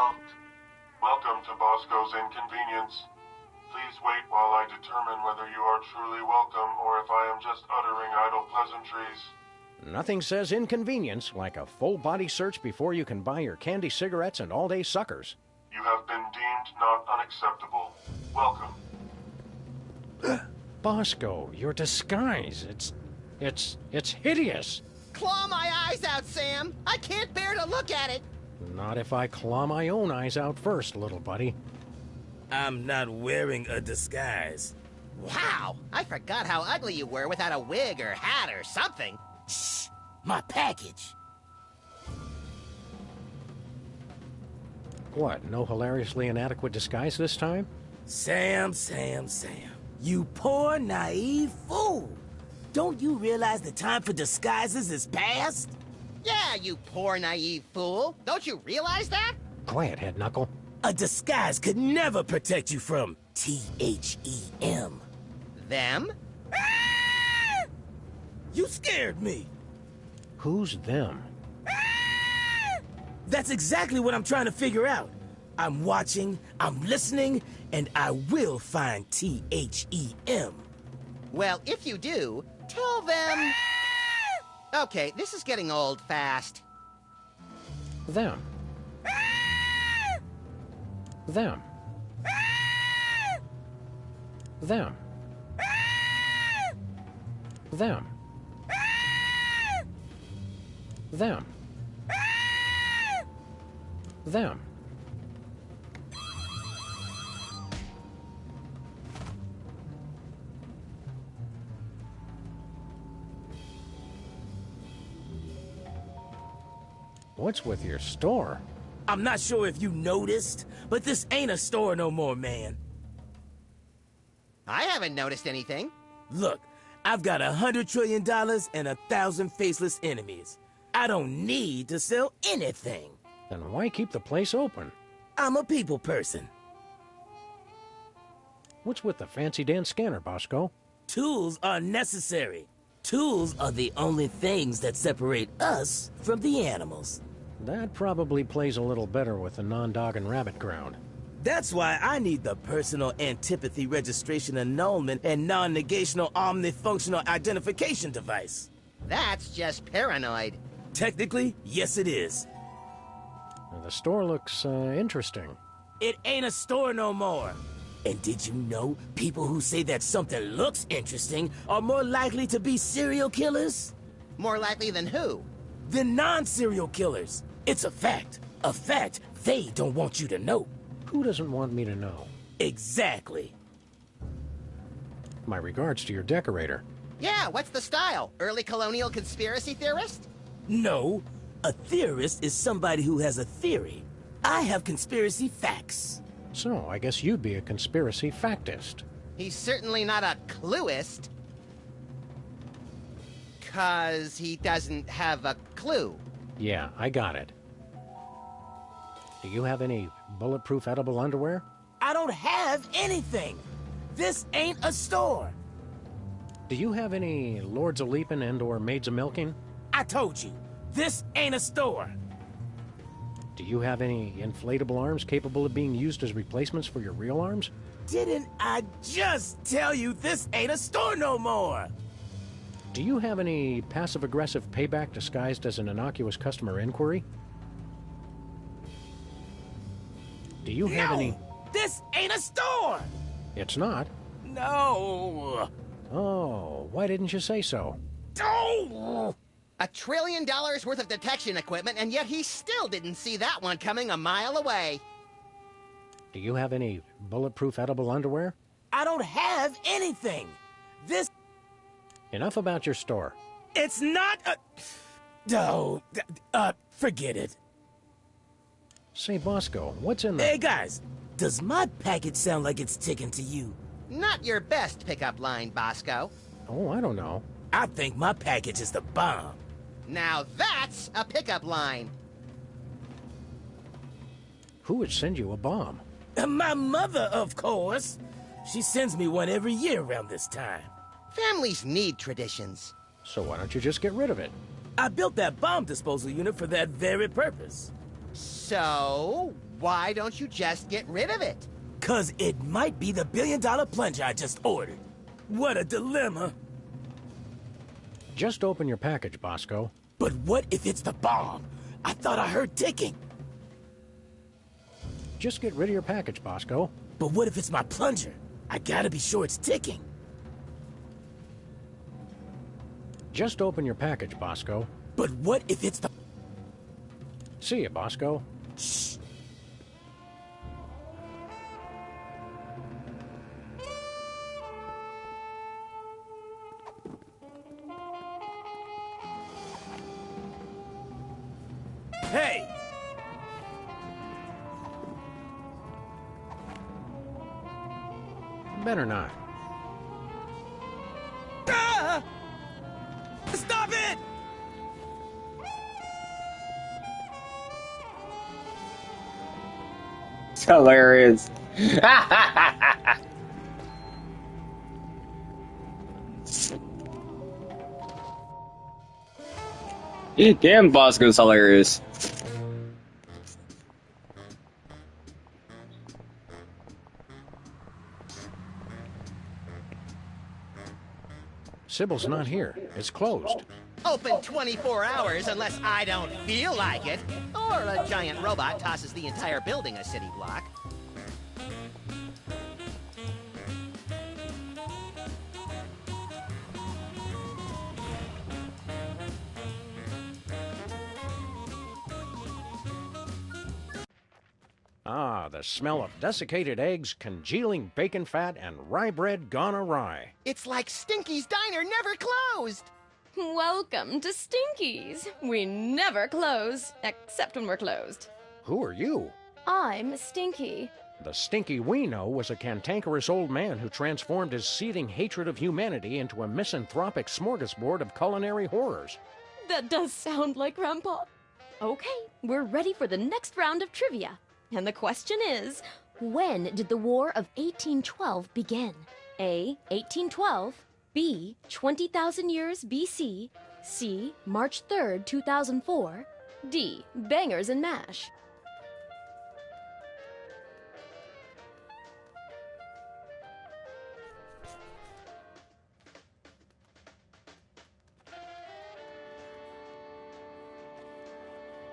Speaker 13: Halt. Welcome to Bosco's Inconvenience. Please wait while I determine whether you are truly welcome or if I am just uttering idle pleasantries.
Speaker 2: Nothing says inconvenience like a full-body search before you can buy your candy cigarettes and all-day suckers.
Speaker 13: You have been deemed not unacceptable. Welcome.
Speaker 2: Bosco, your disguise, it's hideous.
Speaker 3: Claw my eyes out, Sam! I can't bear to look at it!
Speaker 2: Not if I claw my own eyes out first, little buddy.
Speaker 14: I'm not wearing a disguise.
Speaker 3: Wow! I forgot how ugly you were without a wig or hat or something.
Speaker 11: Shh! My package!
Speaker 2: What, no hilariously inadequate disguise this time?
Speaker 14: Sam. You poor, naive fool! Don't you realize the time for disguises is past?
Speaker 3: Yeah, you poor, naive fool. Don't you realize that?
Speaker 2: Quiet, Head Knuckle.
Speaker 14: A disguise could never protect you from T-H-E-M.
Speaker 3: Them?
Speaker 14: Ah! You scared me.
Speaker 2: Who's them?
Speaker 14: Ah! That's exactly what I'm trying to figure out. I'm watching, I'm listening, and I will find T-H-E-M.
Speaker 3: Well, if you do, tell them... Okay, this is getting old fast.
Speaker 2: Them. Them. Them. Them. Them. Them. What's with your store?
Speaker 14: I'm not sure if you noticed, but this ain't a store no more, man.
Speaker 3: I haven't noticed anything.
Speaker 14: Look, I've got $100 trillion and 1,000 faceless enemies. I don't need to sell anything.
Speaker 2: Then why keep the place open?
Speaker 14: I'm a people person.
Speaker 2: What's with the fancy Dan scanner, Bosco?
Speaker 14: Tools are necessary. Tools are the only things that separate us from the animals.
Speaker 2: That probably plays a little better with the non-dog and rabbit ground.
Speaker 14: That's why I need the personal antipathy registration annulment and non-negational omnifunctional identification device.
Speaker 3: That's just paranoid.
Speaker 14: Technically, yes it is.
Speaker 2: The store looks, interesting.
Speaker 14: It ain't a store no more. And did you know people who say that something looks interesting are more likely to be serial killers?
Speaker 3: More likely than who?
Speaker 14: Than non-serial killers. It's a fact. A fact they don't want you to know.
Speaker 2: Who doesn't want me to know?
Speaker 14: Exactly.
Speaker 2: My regards to your decorator.
Speaker 3: Yeah, what's the style? Early colonial conspiracy theorist?
Speaker 14: No. A theorist is somebody who has a theory. I have conspiracy facts.
Speaker 2: So, I guess you'd be a conspiracy factist.
Speaker 3: He's certainly not a clueist. 'Cause he doesn't have a clue.
Speaker 2: Yeah, I got it. Do you have any bulletproof edible underwear?
Speaker 14: I don't have anything. This ain't a store.
Speaker 2: Do you have any Lords of Leaping and/or Maids of Milking?
Speaker 14: I told you, this ain't a store.
Speaker 2: Do you have any inflatable arms capable of being used as replacements for your real arms?
Speaker 14: Didn't I just tell you this ain't a store no more?
Speaker 2: Do you have any passive-aggressive payback disguised as an innocuous customer inquiry? Do you have any...
Speaker 14: This ain't a store!
Speaker 2: It's not?
Speaker 14: No!
Speaker 2: Oh, why didn't you say so?
Speaker 14: Oh!
Speaker 3: $1 trillion worth of detection equipment, and yet he still didn't see that one coming a mile away.
Speaker 2: Do you have any bulletproof edible underwear?
Speaker 14: I don't have anything. This...
Speaker 2: Enough about your store.
Speaker 14: It's not a... No, forget it.
Speaker 2: Say, Bosco, what's in the...
Speaker 14: Hey, guys, does my package sound like it's ticking to you?
Speaker 3: Not your best pickup line, Bosco.
Speaker 2: Oh, I don't know.
Speaker 14: I think my package is the bomb.
Speaker 3: Now that's a pickup line.
Speaker 2: Who would send you a bomb?
Speaker 14: My mother, of course. She sends me one every year around this time.
Speaker 3: Families need traditions.
Speaker 2: So why don't you just get rid of it?
Speaker 14: I built that bomb disposal unit for that very purpose.
Speaker 3: So, why don't you just get rid of it?
Speaker 14: 'Cause it might be the billion-dollar plunger I just ordered. What a dilemma.
Speaker 2: Just open your package, Bosco.
Speaker 14: But what if it's the bomb? I thought I heard ticking.
Speaker 2: Just get rid of your package, Bosco.
Speaker 14: But what if it's my plunger? I gotta be sure it's ticking.
Speaker 2: Just open your package, Bosco.
Speaker 14: But what if it's the...
Speaker 2: See ya, Bosco.
Speaker 14: Shh. Hey!
Speaker 2: Better not.
Speaker 14: Ah! Stop it!
Speaker 1: It's hilarious. Damn, Bosco's hilarious.
Speaker 2: Sybil's not here. It's closed.
Speaker 3: Open 24 hours unless I don't feel like it. Or a giant robot tosses the entire building a city block.
Speaker 2: Ah, the smell of desiccated eggs, congealing bacon fat, and rye bread gone awry.
Speaker 3: It's like Stinky's Diner never closed.
Speaker 15: Welcome to Stinky's. We never close, except when we're closed.
Speaker 2: Who are you?
Speaker 15: I'm Stinky.
Speaker 2: The Stinky we know was a cantankerous old man who transformed his seething hatred of humanity into a misanthropic smorgasbord of culinary horrors.
Speaker 15: That does sound like Grandpa. Okay, we're ready for the next round of trivia. And the question is, when did the War of 1812 begin? A. 1812, B. 20,000 years BC, C. March 3rd, 2004, D. Bangers and Mash.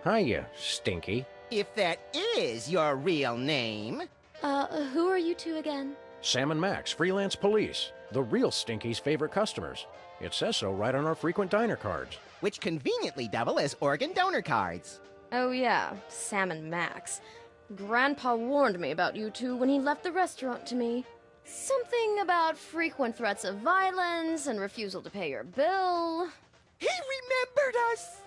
Speaker 2: Hiya, Stinky.
Speaker 3: If that is your real name.
Speaker 15: Who are you two again?
Speaker 2: Sam and Max, freelance police. The real Stinky's favorite customers. It says so right on our frequent diner cards.
Speaker 3: Which conveniently double as organ donor cards.
Speaker 15: Oh yeah, Sam and Max. Grandpa warned me about you two when he left the restaurant to me. Something about frequent threats of violence and refusal to pay your bill.
Speaker 3: He remembered us!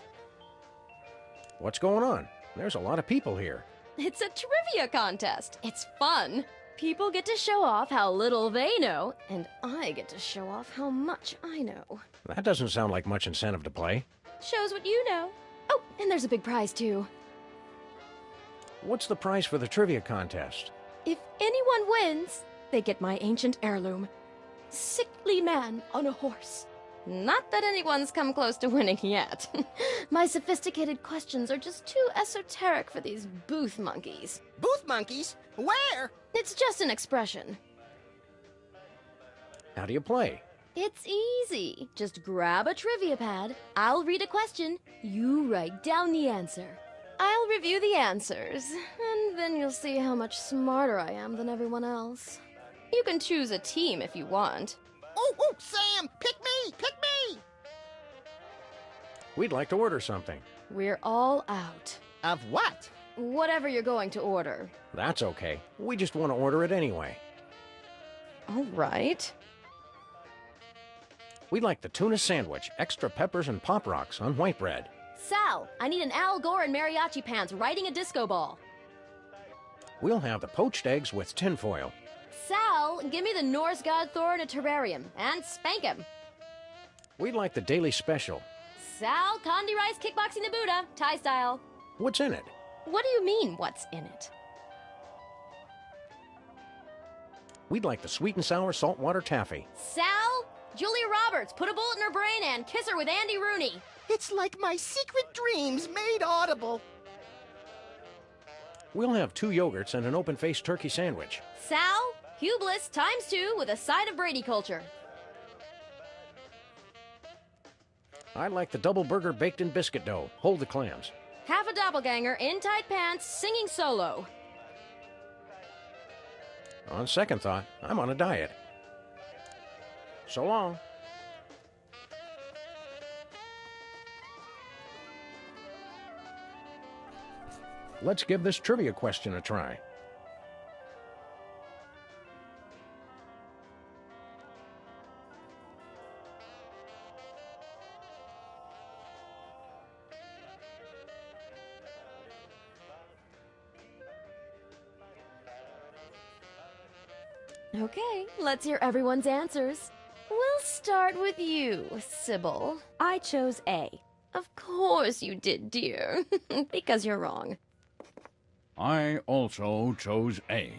Speaker 2: What's going on? There's a lot of people here.
Speaker 15: It's a trivia contest. It's fun. People get to show off how little they know, and I get to show off how much I know.
Speaker 2: That doesn't sound like much incentive to play.
Speaker 15: Shows what you know. Oh, and there's a big prize, too.
Speaker 2: What's the prize for the trivia contest?
Speaker 15: If anyone wins, they get my ancient heirloom. Sickly man on a horse. Not that anyone's come close to winning yet. My sophisticated questions are just too esoteric for these booth monkeys.
Speaker 3: Booth monkeys? Where?
Speaker 15: It's just an expression.
Speaker 2: How do you play?
Speaker 15: It's easy. Just grab a trivia pad, I'll read a question, you write down the answer. I'll review the answers, and then you'll see how much smarter I am than everyone else. You can choose a team if you want.
Speaker 3: Oh, Sam, pick me, pick me!
Speaker 2: We'd like to order something.
Speaker 15: We're all out.
Speaker 3: Of what?
Speaker 15: Whatever you're going to order.
Speaker 2: That's okay. We just want to order it anyway.
Speaker 15: All right.
Speaker 2: We'd like the tuna sandwich, extra peppers and pop rocks on white bread.
Speaker 15: Sal, I need an Al Gore and mariachi pants riding a disco ball.
Speaker 2: We'll have the poached eggs with tinfoil.
Speaker 15: Sal, give me the Norse god Thor in a terrarium, and spank him.
Speaker 2: We'd like the daily special.
Speaker 15: Sal, Condi Rice kickboxing the Buddha, Thai style.
Speaker 2: What's in it?
Speaker 15: What do you mean, what's in it?
Speaker 2: We'd like the sweet and sour saltwater taffy.
Speaker 15: Sal, Julia Roberts, put a bullet in her brain and kiss her with Andy Rooney.
Speaker 3: It's like my secret dreams made audible.
Speaker 2: We'll have 2 yogurts and an open-faced turkey sandwich.
Speaker 15: Sal, Hublis ×2 with a side of Brady culture.
Speaker 2: I'd like the double burger baked in biscuit dough. Hold the clams.
Speaker 15: Half a doppelganger in tight pants singing solo.
Speaker 2: On second thought, I'm on a diet. So long. Let's give this trivia question a try.
Speaker 15: Okay, let's hear everyone's answers. We'll start with you, Sybil. I chose A. Of course you did, dear. Because you're wrong.
Speaker 16: I also chose A.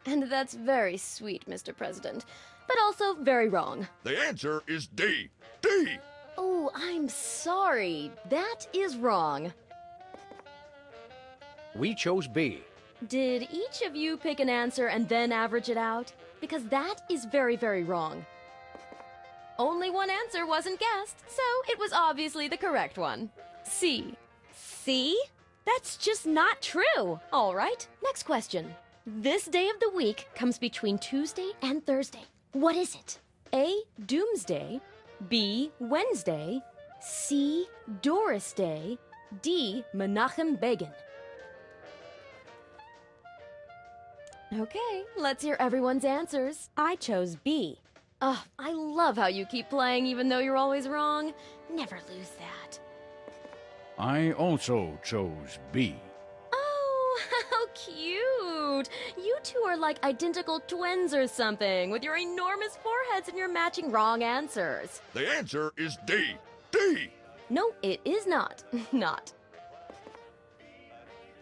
Speaker 15: And that's very sweet, Mr. President. But also very wrong.
Speaker 17: The answer is D. D!
Speaker 15: Oh, I'm sorry. That is wrong.
Speaker 2: We chose B.
Speaker 15: Did each of you pick an answer and then average it out? Because that is very, very wrong. Only one answer wasn't guessed, so it was obviously the correct one. C. See? That's just not true. All right, next question. This day of the week comes between Tuesday and Thursday. What is it? A. Doomsday. B. Wednesday. C. Doris Day. D. Menachem Begin. Okay, let's hear everyone's answers. I chose B. Ugh, I love how you keep playing even though you're always wrong. Never lose that.
Speaker 16: I also chose B.
Speaker 15: Oh, how cute! You two are like identical twins or something, with your enormous foreheads and your matching wrong answers.
Speaker 17: The answer is D. D!
Speaker 15: No, it is not. Not.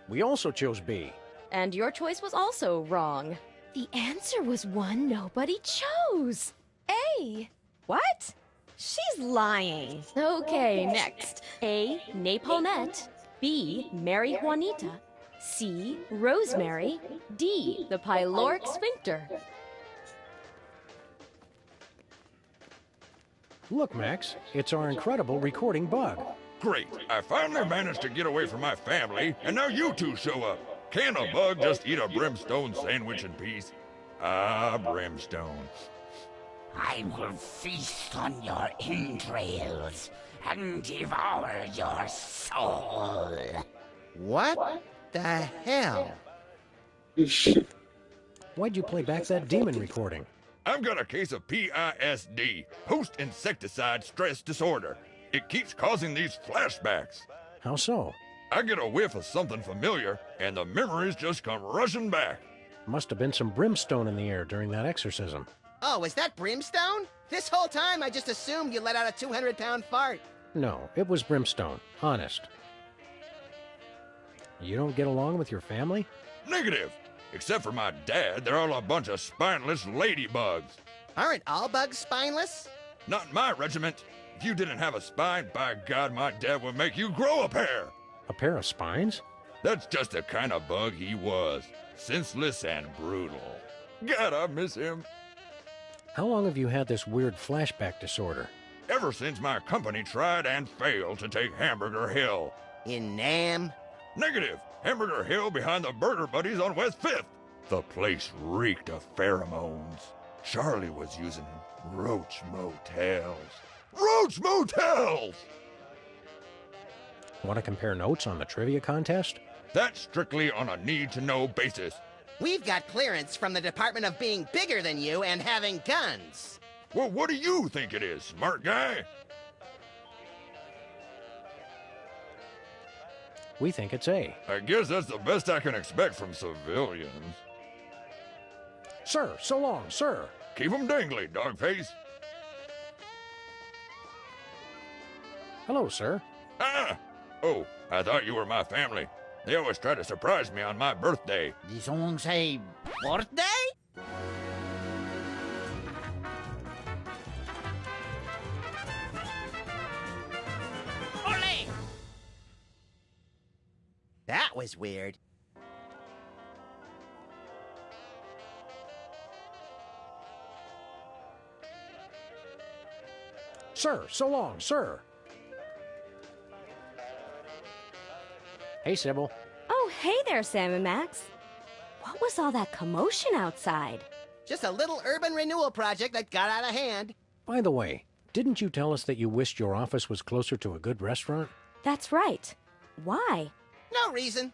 Speaker 2: We also chose B.
Speaker 15: And your choice was also wrong. The answer was one nobody chose. A.
Speaker 10: What? She's lying.
Speaker 15: Okay, next. A. Napalmette. B. Mary Juanita. C. Rosemary. D. The pyloric sphincter.
Speaker 2: Look, Max, it's our incredible recording bug.
Speaker 17: Great. I finally managed to get away from my family, and now you two show up. Can a bug just eat a brimstone sandwich in peace? Ah, brimstone.
Speaker 11: I will feast on your entrails and devour your soul.
Speaker 3: What the hell?
Speaker 2: Why'd you play back that demon recording?
Speaker 17: I've got a case of PISD, post-insecticide stress disorder. It keeps causing these flashbacks.
Speaker 2: How so?
Speaker 17: I get a whiff of something familiar, and the memories just come rushing back.
Speaker 2: Must have been some brimstone in the air during that exorcism.
Speaker 3: Oh, is that brimstone? This whole time I just assumed you let out a 200-pound fart.
Speaker 2: No, it was brimstone. Honest. You don't get along with your family?
Speaker 17: Negative. Except for my dad, they're all a bunch of spineless ladybugs.
Speaker 3: Aren't all bugs spineless?
Speaker 17: Not in my regiment. If you didn't have a spine, by God, my dad would make you grow a pair.
Speaker 2: A pair of spines?
Speaker 17: That's just the kind of bug he was. Senseless and brutal. God, I miss him.
Speaker 2: How long have you had this weird flashback disorder?
Speaker 17: Ever since my company tried and failed to take Hamburger Hill.
Speaker 3: In Nam?
Speaker 17: Negative. Hamburger Hill behind the Burger Buddies on West 5th. The place reeked of pheromones. Charlie was using Roach Motels. Roach Motels!
Speaker 2: Want to compare notes on the trivia contest?
Speaker 17: That's strictly on a need-to-know basis.
Speaker 3: We've got clearance from the Department of being bigger than you and having guns.
Speaker 17: Well, what do you think it is, smart guy?
Speaker 2: We think it's A.
Speaker 17: I guess that's the best I can expect from civilians.
Speaker 2: Sir, so long, sir.
Speaker 17: Keep 'em dangly, dogface.
Speaker 2: Hello, sir.
Speaker 17: Ah! Oh, I thought you were my family. They always try to surprise me on my birthday.
Speaker 11: Did someone say birthday?
Speaker 3: That was weird.
Speaker 2: Sir, so long, sir. Hey, Sybil.
Speaker 15: Oh, hey there, Sam and Max. What was all that commotion outside?
Speaker 3: Just a little urban renewal project that got out of hand.
Speaker 2: By the way, didn't you tell us that you wished your office was closer to a good restaurant?
Speaker 15: That's right. Why?
Speaker 3: No reason.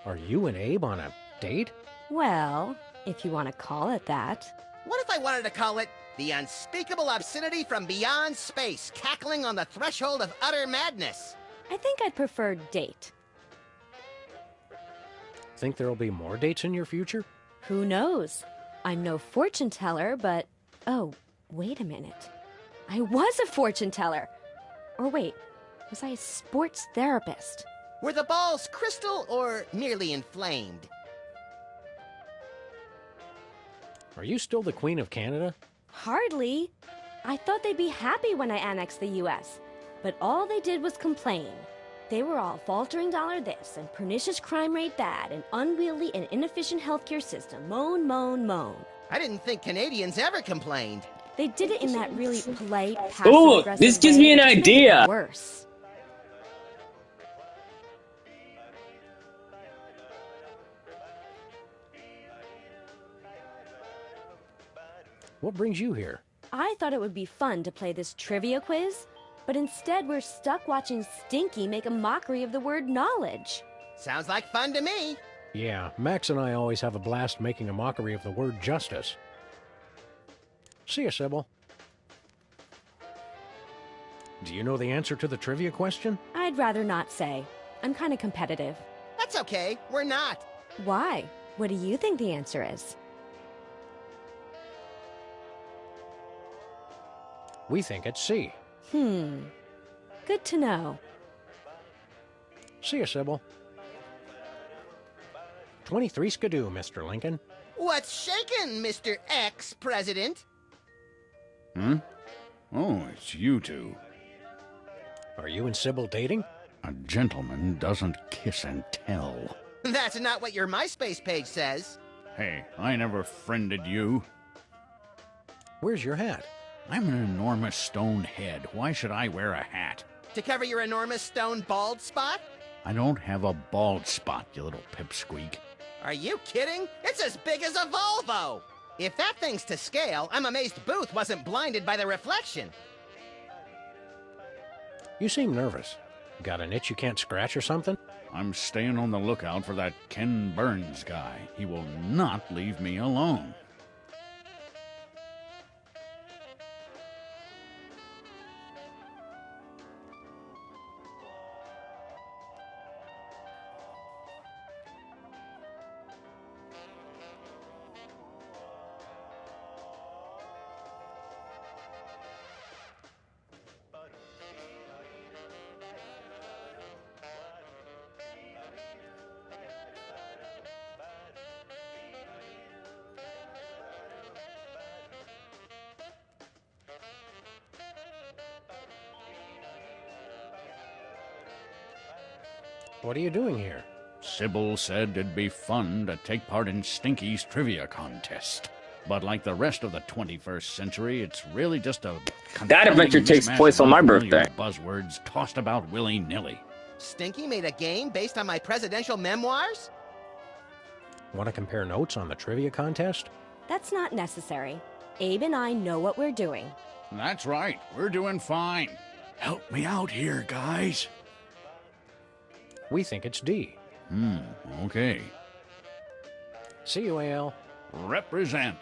Speaker 2: Are you and Abe on a date?
Speaker 15: Well, if you want to call it that.
Speaker 3: What if I wanted to call it the unspeakable obscenity from beyond space, cackling on the threshold of utter madness?
Speaker 15: I think I'd prefer date.
Speaker 2: Think there'll be more dates in your future?
Speaker 15: Who knows? I'm no fortune teller, but... Oh, wait a minute. I was a fortune teller. Or wait, was I a sports therapist?
Speaker 3: Were the balls crystal or merely inflamed?
Speaker 2: Are you still the Queen of Canada?
Speaker 15: Hardly. I thought they'd be happy when I annexed the U.S., but all they did was complain. They were all faltering dollar this, and pernicious crime rate that, and unwieldy and inefficient healthcare system. Moan, moan, moan.
Speaker 3: I didn't think Canadians ever complained.
Speaker 15: They did it in that really polite,
Speaker 1: Ooh,
Speaker 15: passive-aggressive
Speaker 1: this gives
Speaker 15: way
Speaker 1: me an
Speaker 15: that just made it
Speaker 1: idea.
Speaker 15: worse.
Speaker 2: What brings you here?
Speaker 15: I thought it would be fun to play this trivia quiz, but instead we're stuck watching Stinky make a mockery of the word knowledge.
Speaker 3: Sounds like fun to me.
Speaker 2: Yeah, Max and I always have a blast making a mockery of the word justice. See ya, Sybil. Do you know the answer to the trivia question?
Speaker 15: I'd rather not say. I'm kind of competitive.
Speaker 3: That's okay. We're not.
Speaker 15: Why? What do you think the answer is?
Speaker 2: We think it's C.
Speaker 15: Good to know.
Speaker 2: See ya, Sybil. 23 skidoo, Mr. Lincoln.
Speaker 3: What's shaking, Mr. Ex-President?
Speaker 16: Hmm? Oh, it's you two.
Speaker 2: Are you and Sybil dating?
Speaker 16: A gentleman doesn't kiss and tell.
Speaker 3: That's not what your MySpace page says.
Speaker 16: Hey, I never friended you.
Speaker 2: Where's your hat?
Speaker 16: I'm an enormous stone head. Why should I wear a hat?
Speaker 3: To cover your enormous stone bald spot?
Speaker 16: I don't have a bald spot, you little pipsqueak.
Speaker 3: Are you kidding? It's as big as a Volvo! If that thing's to scale, I'm amazed Booth wasn't blinded by the reflection.
Speaker 2: You seem nervous. Got an itch you can't scratch or something?
Speaker 16: I'm staying on the lookout for that Ken Burns guy. He will not leave me alone.
Speaker 2: What are you doing here?
Speaker 16: Sybil said it'd be fun to take part in Stinky's trivia contest. But like the rest of the 21st century, it's really just a...
Speaker 1: That adventure takes place on my birthday.
Speaker 16: Buzzwords tossed about willy-nilly.
Speaker 3: Stinky made a game based on my presidential memoirs?
Speaker 2: Want to compare notes on the trivia contest?
Speaker 15: That's not necessary. Abe and I know what we're doing.
Speaker 16: That's right. We're doing fine. Help me out here, guys.
Speaker 2: We think it's D.
Speaker 16: Okay.
Speaker 2: See you, AL.
Speaker 16: Represent.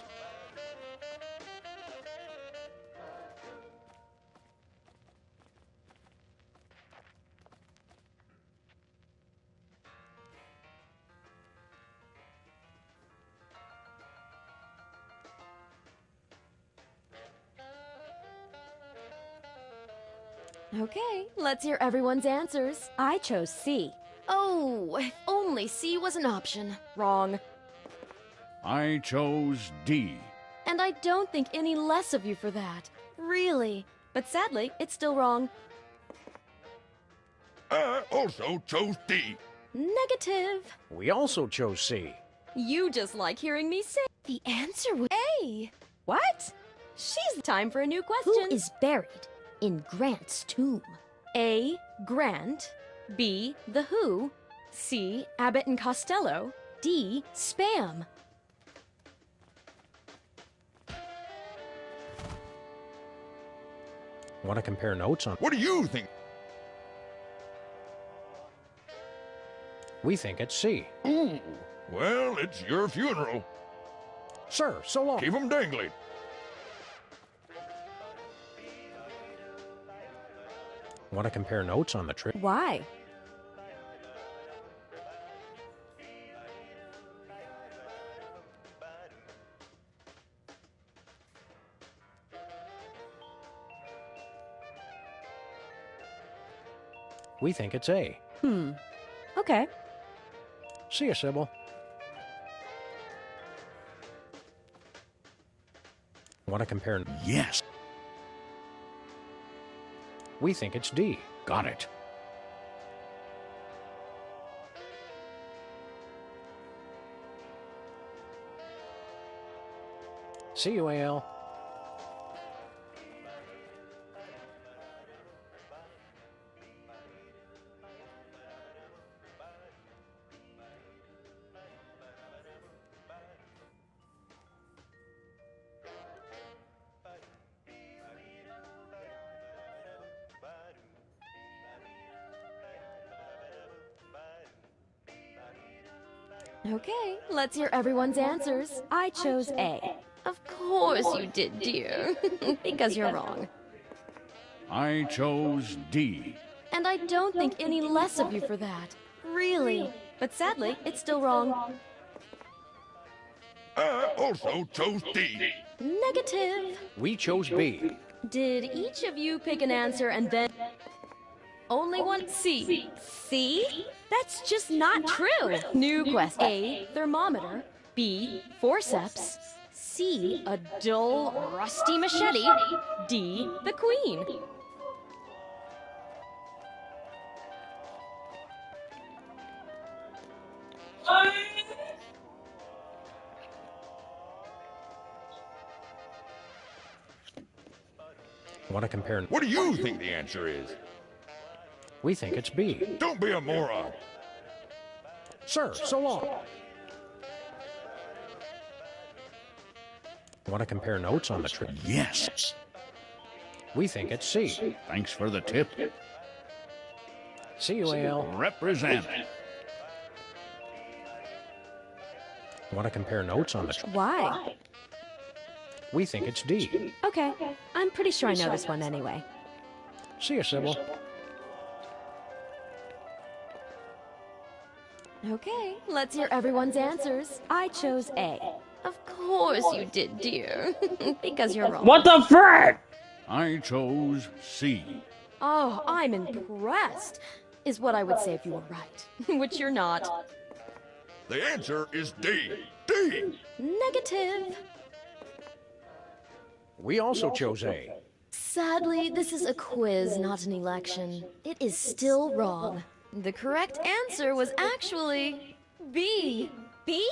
Speaker 15: Okay, let's hear everyone's answers. I chose C.
Speaker 18: Oh, if only C was an option. Wrong.
Speaker 16: I chose D.
Speaker 18: And I don't think any less of you for that. Really.
Speaker 15: But sadly, it's still wrong.
Speaker 17: I also chose D.
Speaker 15: Negative.
Speaker 2: We also chose C.
Speaker 15: You just like hearing me say. The answer was A. What? She's time for a new question. Who is buried in Grant's tomb? A. Grant. B. The Who. C. Abbott and Costello. D. Spam.
Speaker 2: Want to compare notes on...
Speaker 17: What do you think?
Speaker 2: We think it's C.
Speaker 17: Ooh, well, it's your funeral.
Speaker 2: Sir, so long.
Speaker 17: Keep 'em dangling.
Speaker 2: Want to compare notes on the trip?
Speaker 15: Why?
Speaker 2: We think it's A.
Speaker 15: Okay.
Speaker 2: See you, Sybil. Want to compare?
Speaker 16: Yes.
Speaker 2: We think it's D.
Speaker 16: Got it.
Speaker 2: See you, AL.
Speaker 15: Okay, let's hear everyone's answers. I chose A. Of course you did, dear. Because you're wrong.
Speaker 16: I chose D.
Speaker 15: And I don't think any less of you for that. Really. But sadly, it's still wrong.
Speaker 17: I also chose D.
Speaker 15: Negative.
Speaker 2: We chose B.
Speaker 15: Did each of you pick an answer and then... Only one C. C? That's just not true. New quest. A. Thermometer. B. Forceps. C. A dull, rusty machete. D. The Queen.
Speaker 2: Want to compare?
Speaker 17: What do you think the answer is?
Speaker 2: We think it's B.
Speaker 17: Don't be a moron.
Speaker 2: Sir, so long. Want to compare notes on the trip?
Speaker 16: Yes.
Speaker 2: We think it's C.
Speaker 16: Thanks for the tip.
Speaker 2: See you, AL.
Speaker 16: Represent.
Speaker 2: Want to compare notes on the trip?
Speaker 15: Why?
Speaker 2: We think it's D.
Speaker 15: Okay, I'm pretty sure I know this one anyway.
Speaker 2: See you, Sybil.
Speaker 15: Okay, let's hear everyone's answers. I chose A. Of course you did, dear. Because you're wrong.
Speaker 1: What the frick?
Speaker 16: I chose C.
Speaker 15: Oh, I'm impressed. Is what I would say if you were right. Which you're not.
Speaker 17: The answer is D. D.
Speaker 15: Negative.
Speaker 2: We also chose A.
Speaker 15: Sadly, this is a quiz, not an election. It is still wrong. The correct answer was actually B.
Speaker 10: B?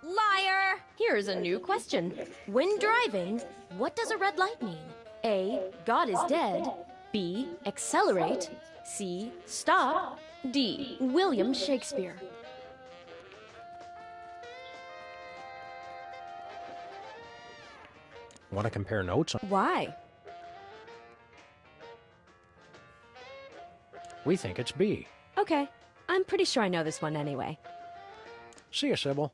Speaker 10: Liar!
Speaker 15: Here's a new question. When driving, what does a red light mean? A. God is dead. B. Accelerate. C. Stop. D. William Shakespeare.
Speaker 2: Want to compare notes on?
Speaker 15: Why?
Speaker 2: We think it's B.
Speaker 15: Okay, I'm pretty sure I know this one anyway.
Speaker 2: See you, Sybil.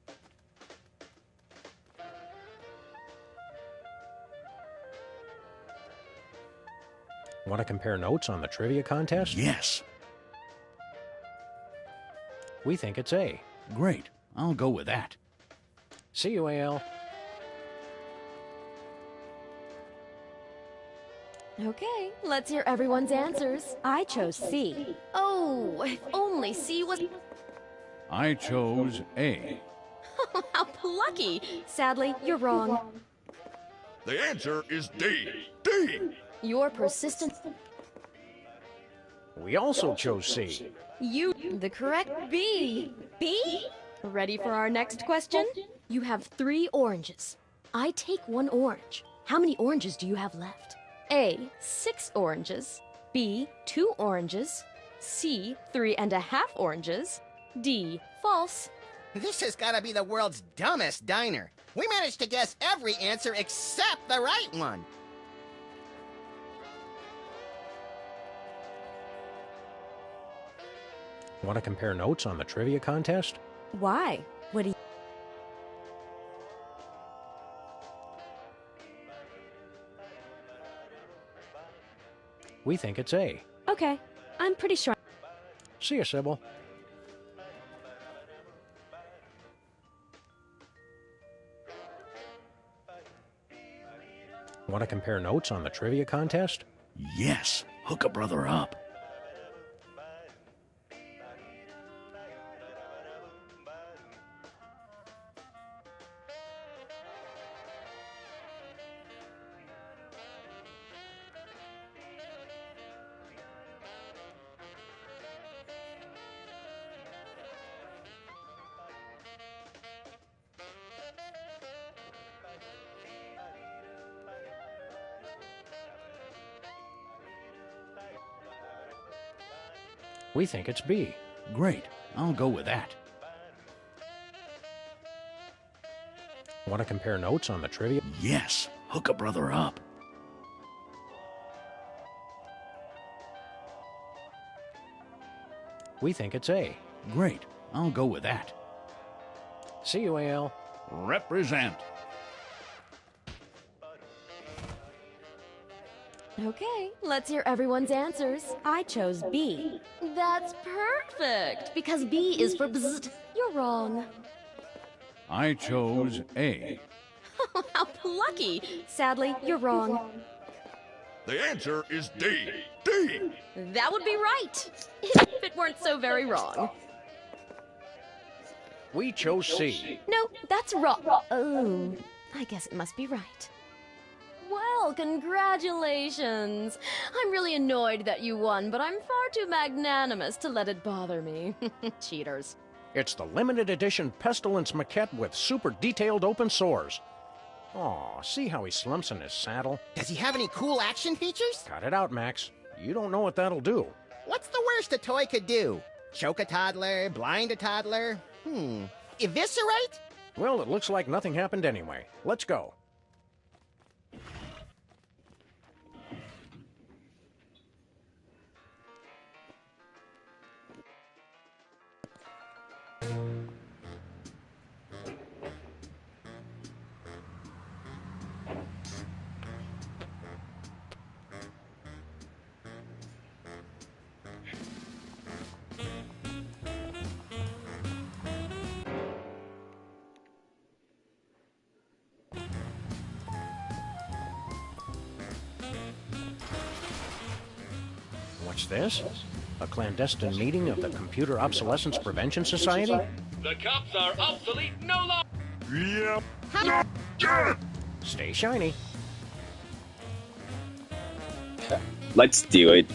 Speaker 2: Want to compare notes on the trivia contest?
Speaker 16: Yes.
Speaker 2: We think it's A.
Speaker 16: Great. I'll go with that.
Speaker 2: See you, AL.
Speaker 15: Okay, let's hear everyone's answers. I chose C. Oh, if only C was...
Speaker 16: I chose A.
Speaker 15: How plucky! Sadly, you're wrong.
Speaker 17: The answer is D. D.
Speaker 15: Your persistence...
Speaker 2: We also chose C.
Speaker 15: The correct B. B? Ready for our next question? You have 3 oranges. I take 1 orange. How many oranges do you have left? A, 6 oranges. B, 2 oranges. C, 3.5 oranges. D, false.
Speaker 3: This has got to be the world's dumbest diner. We managed to guess every answer except the right one.
Speaker 2: Want to compare notes on the trivia contest?
Speaker 15: Why? What do you...
Speaker 2: We think it's A.
Speaker 15: Okay, I'm pretty sure...
Speaker 2: See you, Sybil. Want to compare notes on the trivia contest?
Speaker 16: Yes, hook a brother up.
Speaker 2: We think it's B.
Speaker 16: Great, I'll go with that.
Speaker 2: Want to compare notes on the trivia?
Speaker 16: Yes, hook a brother up.
Speaker 2: We think it's A.
Speaker 16: Great, I'll go with that.
Speaker 2: See you, AL.
Speaker 16: Represent.
Speaker 15: Okay, let's hear everyone's answers. I chose B. That's perfect, because B is for bzzzt. You're wrong.
Speaker 16: I chose A.
Speaker 15: How plucky. Sadly, you're wrong.
Speaker 17: The answer is D. D!
Speaker 15: That would be right, if it weren't so very wrong.
Speaker 2: We chose C.
Speaker 15: No, that's wrong. Oh, I guess it must be right. Well, congratulations. I'm really annoyed that you won, but I'm far too magnanimous to let it bother me. Cheaters.
Speaker 2: It's the limited edition Pestilence maquette with super detailed open sores. Aw, see how he slumps in his saddle?
Speaker 3: Does he have any cool action features?
Speaker 2: Cut it out, Max. You don't know what that'll do.
Speaker 3: What's the worst a toy could do? Choke a toddler? Blind a toddler? Eviscerate?
Speaker 2: Well, it looks like nothing happened anyway. Let's go. What's this? A clandestine meeting of the Computer Obsolescence Prevention Society?
Speaker 19: The cups are obsolete no longer.
Speaker 17: Yep.
Speaker 2: Stay shiny.
Speaker 1: Let's do it.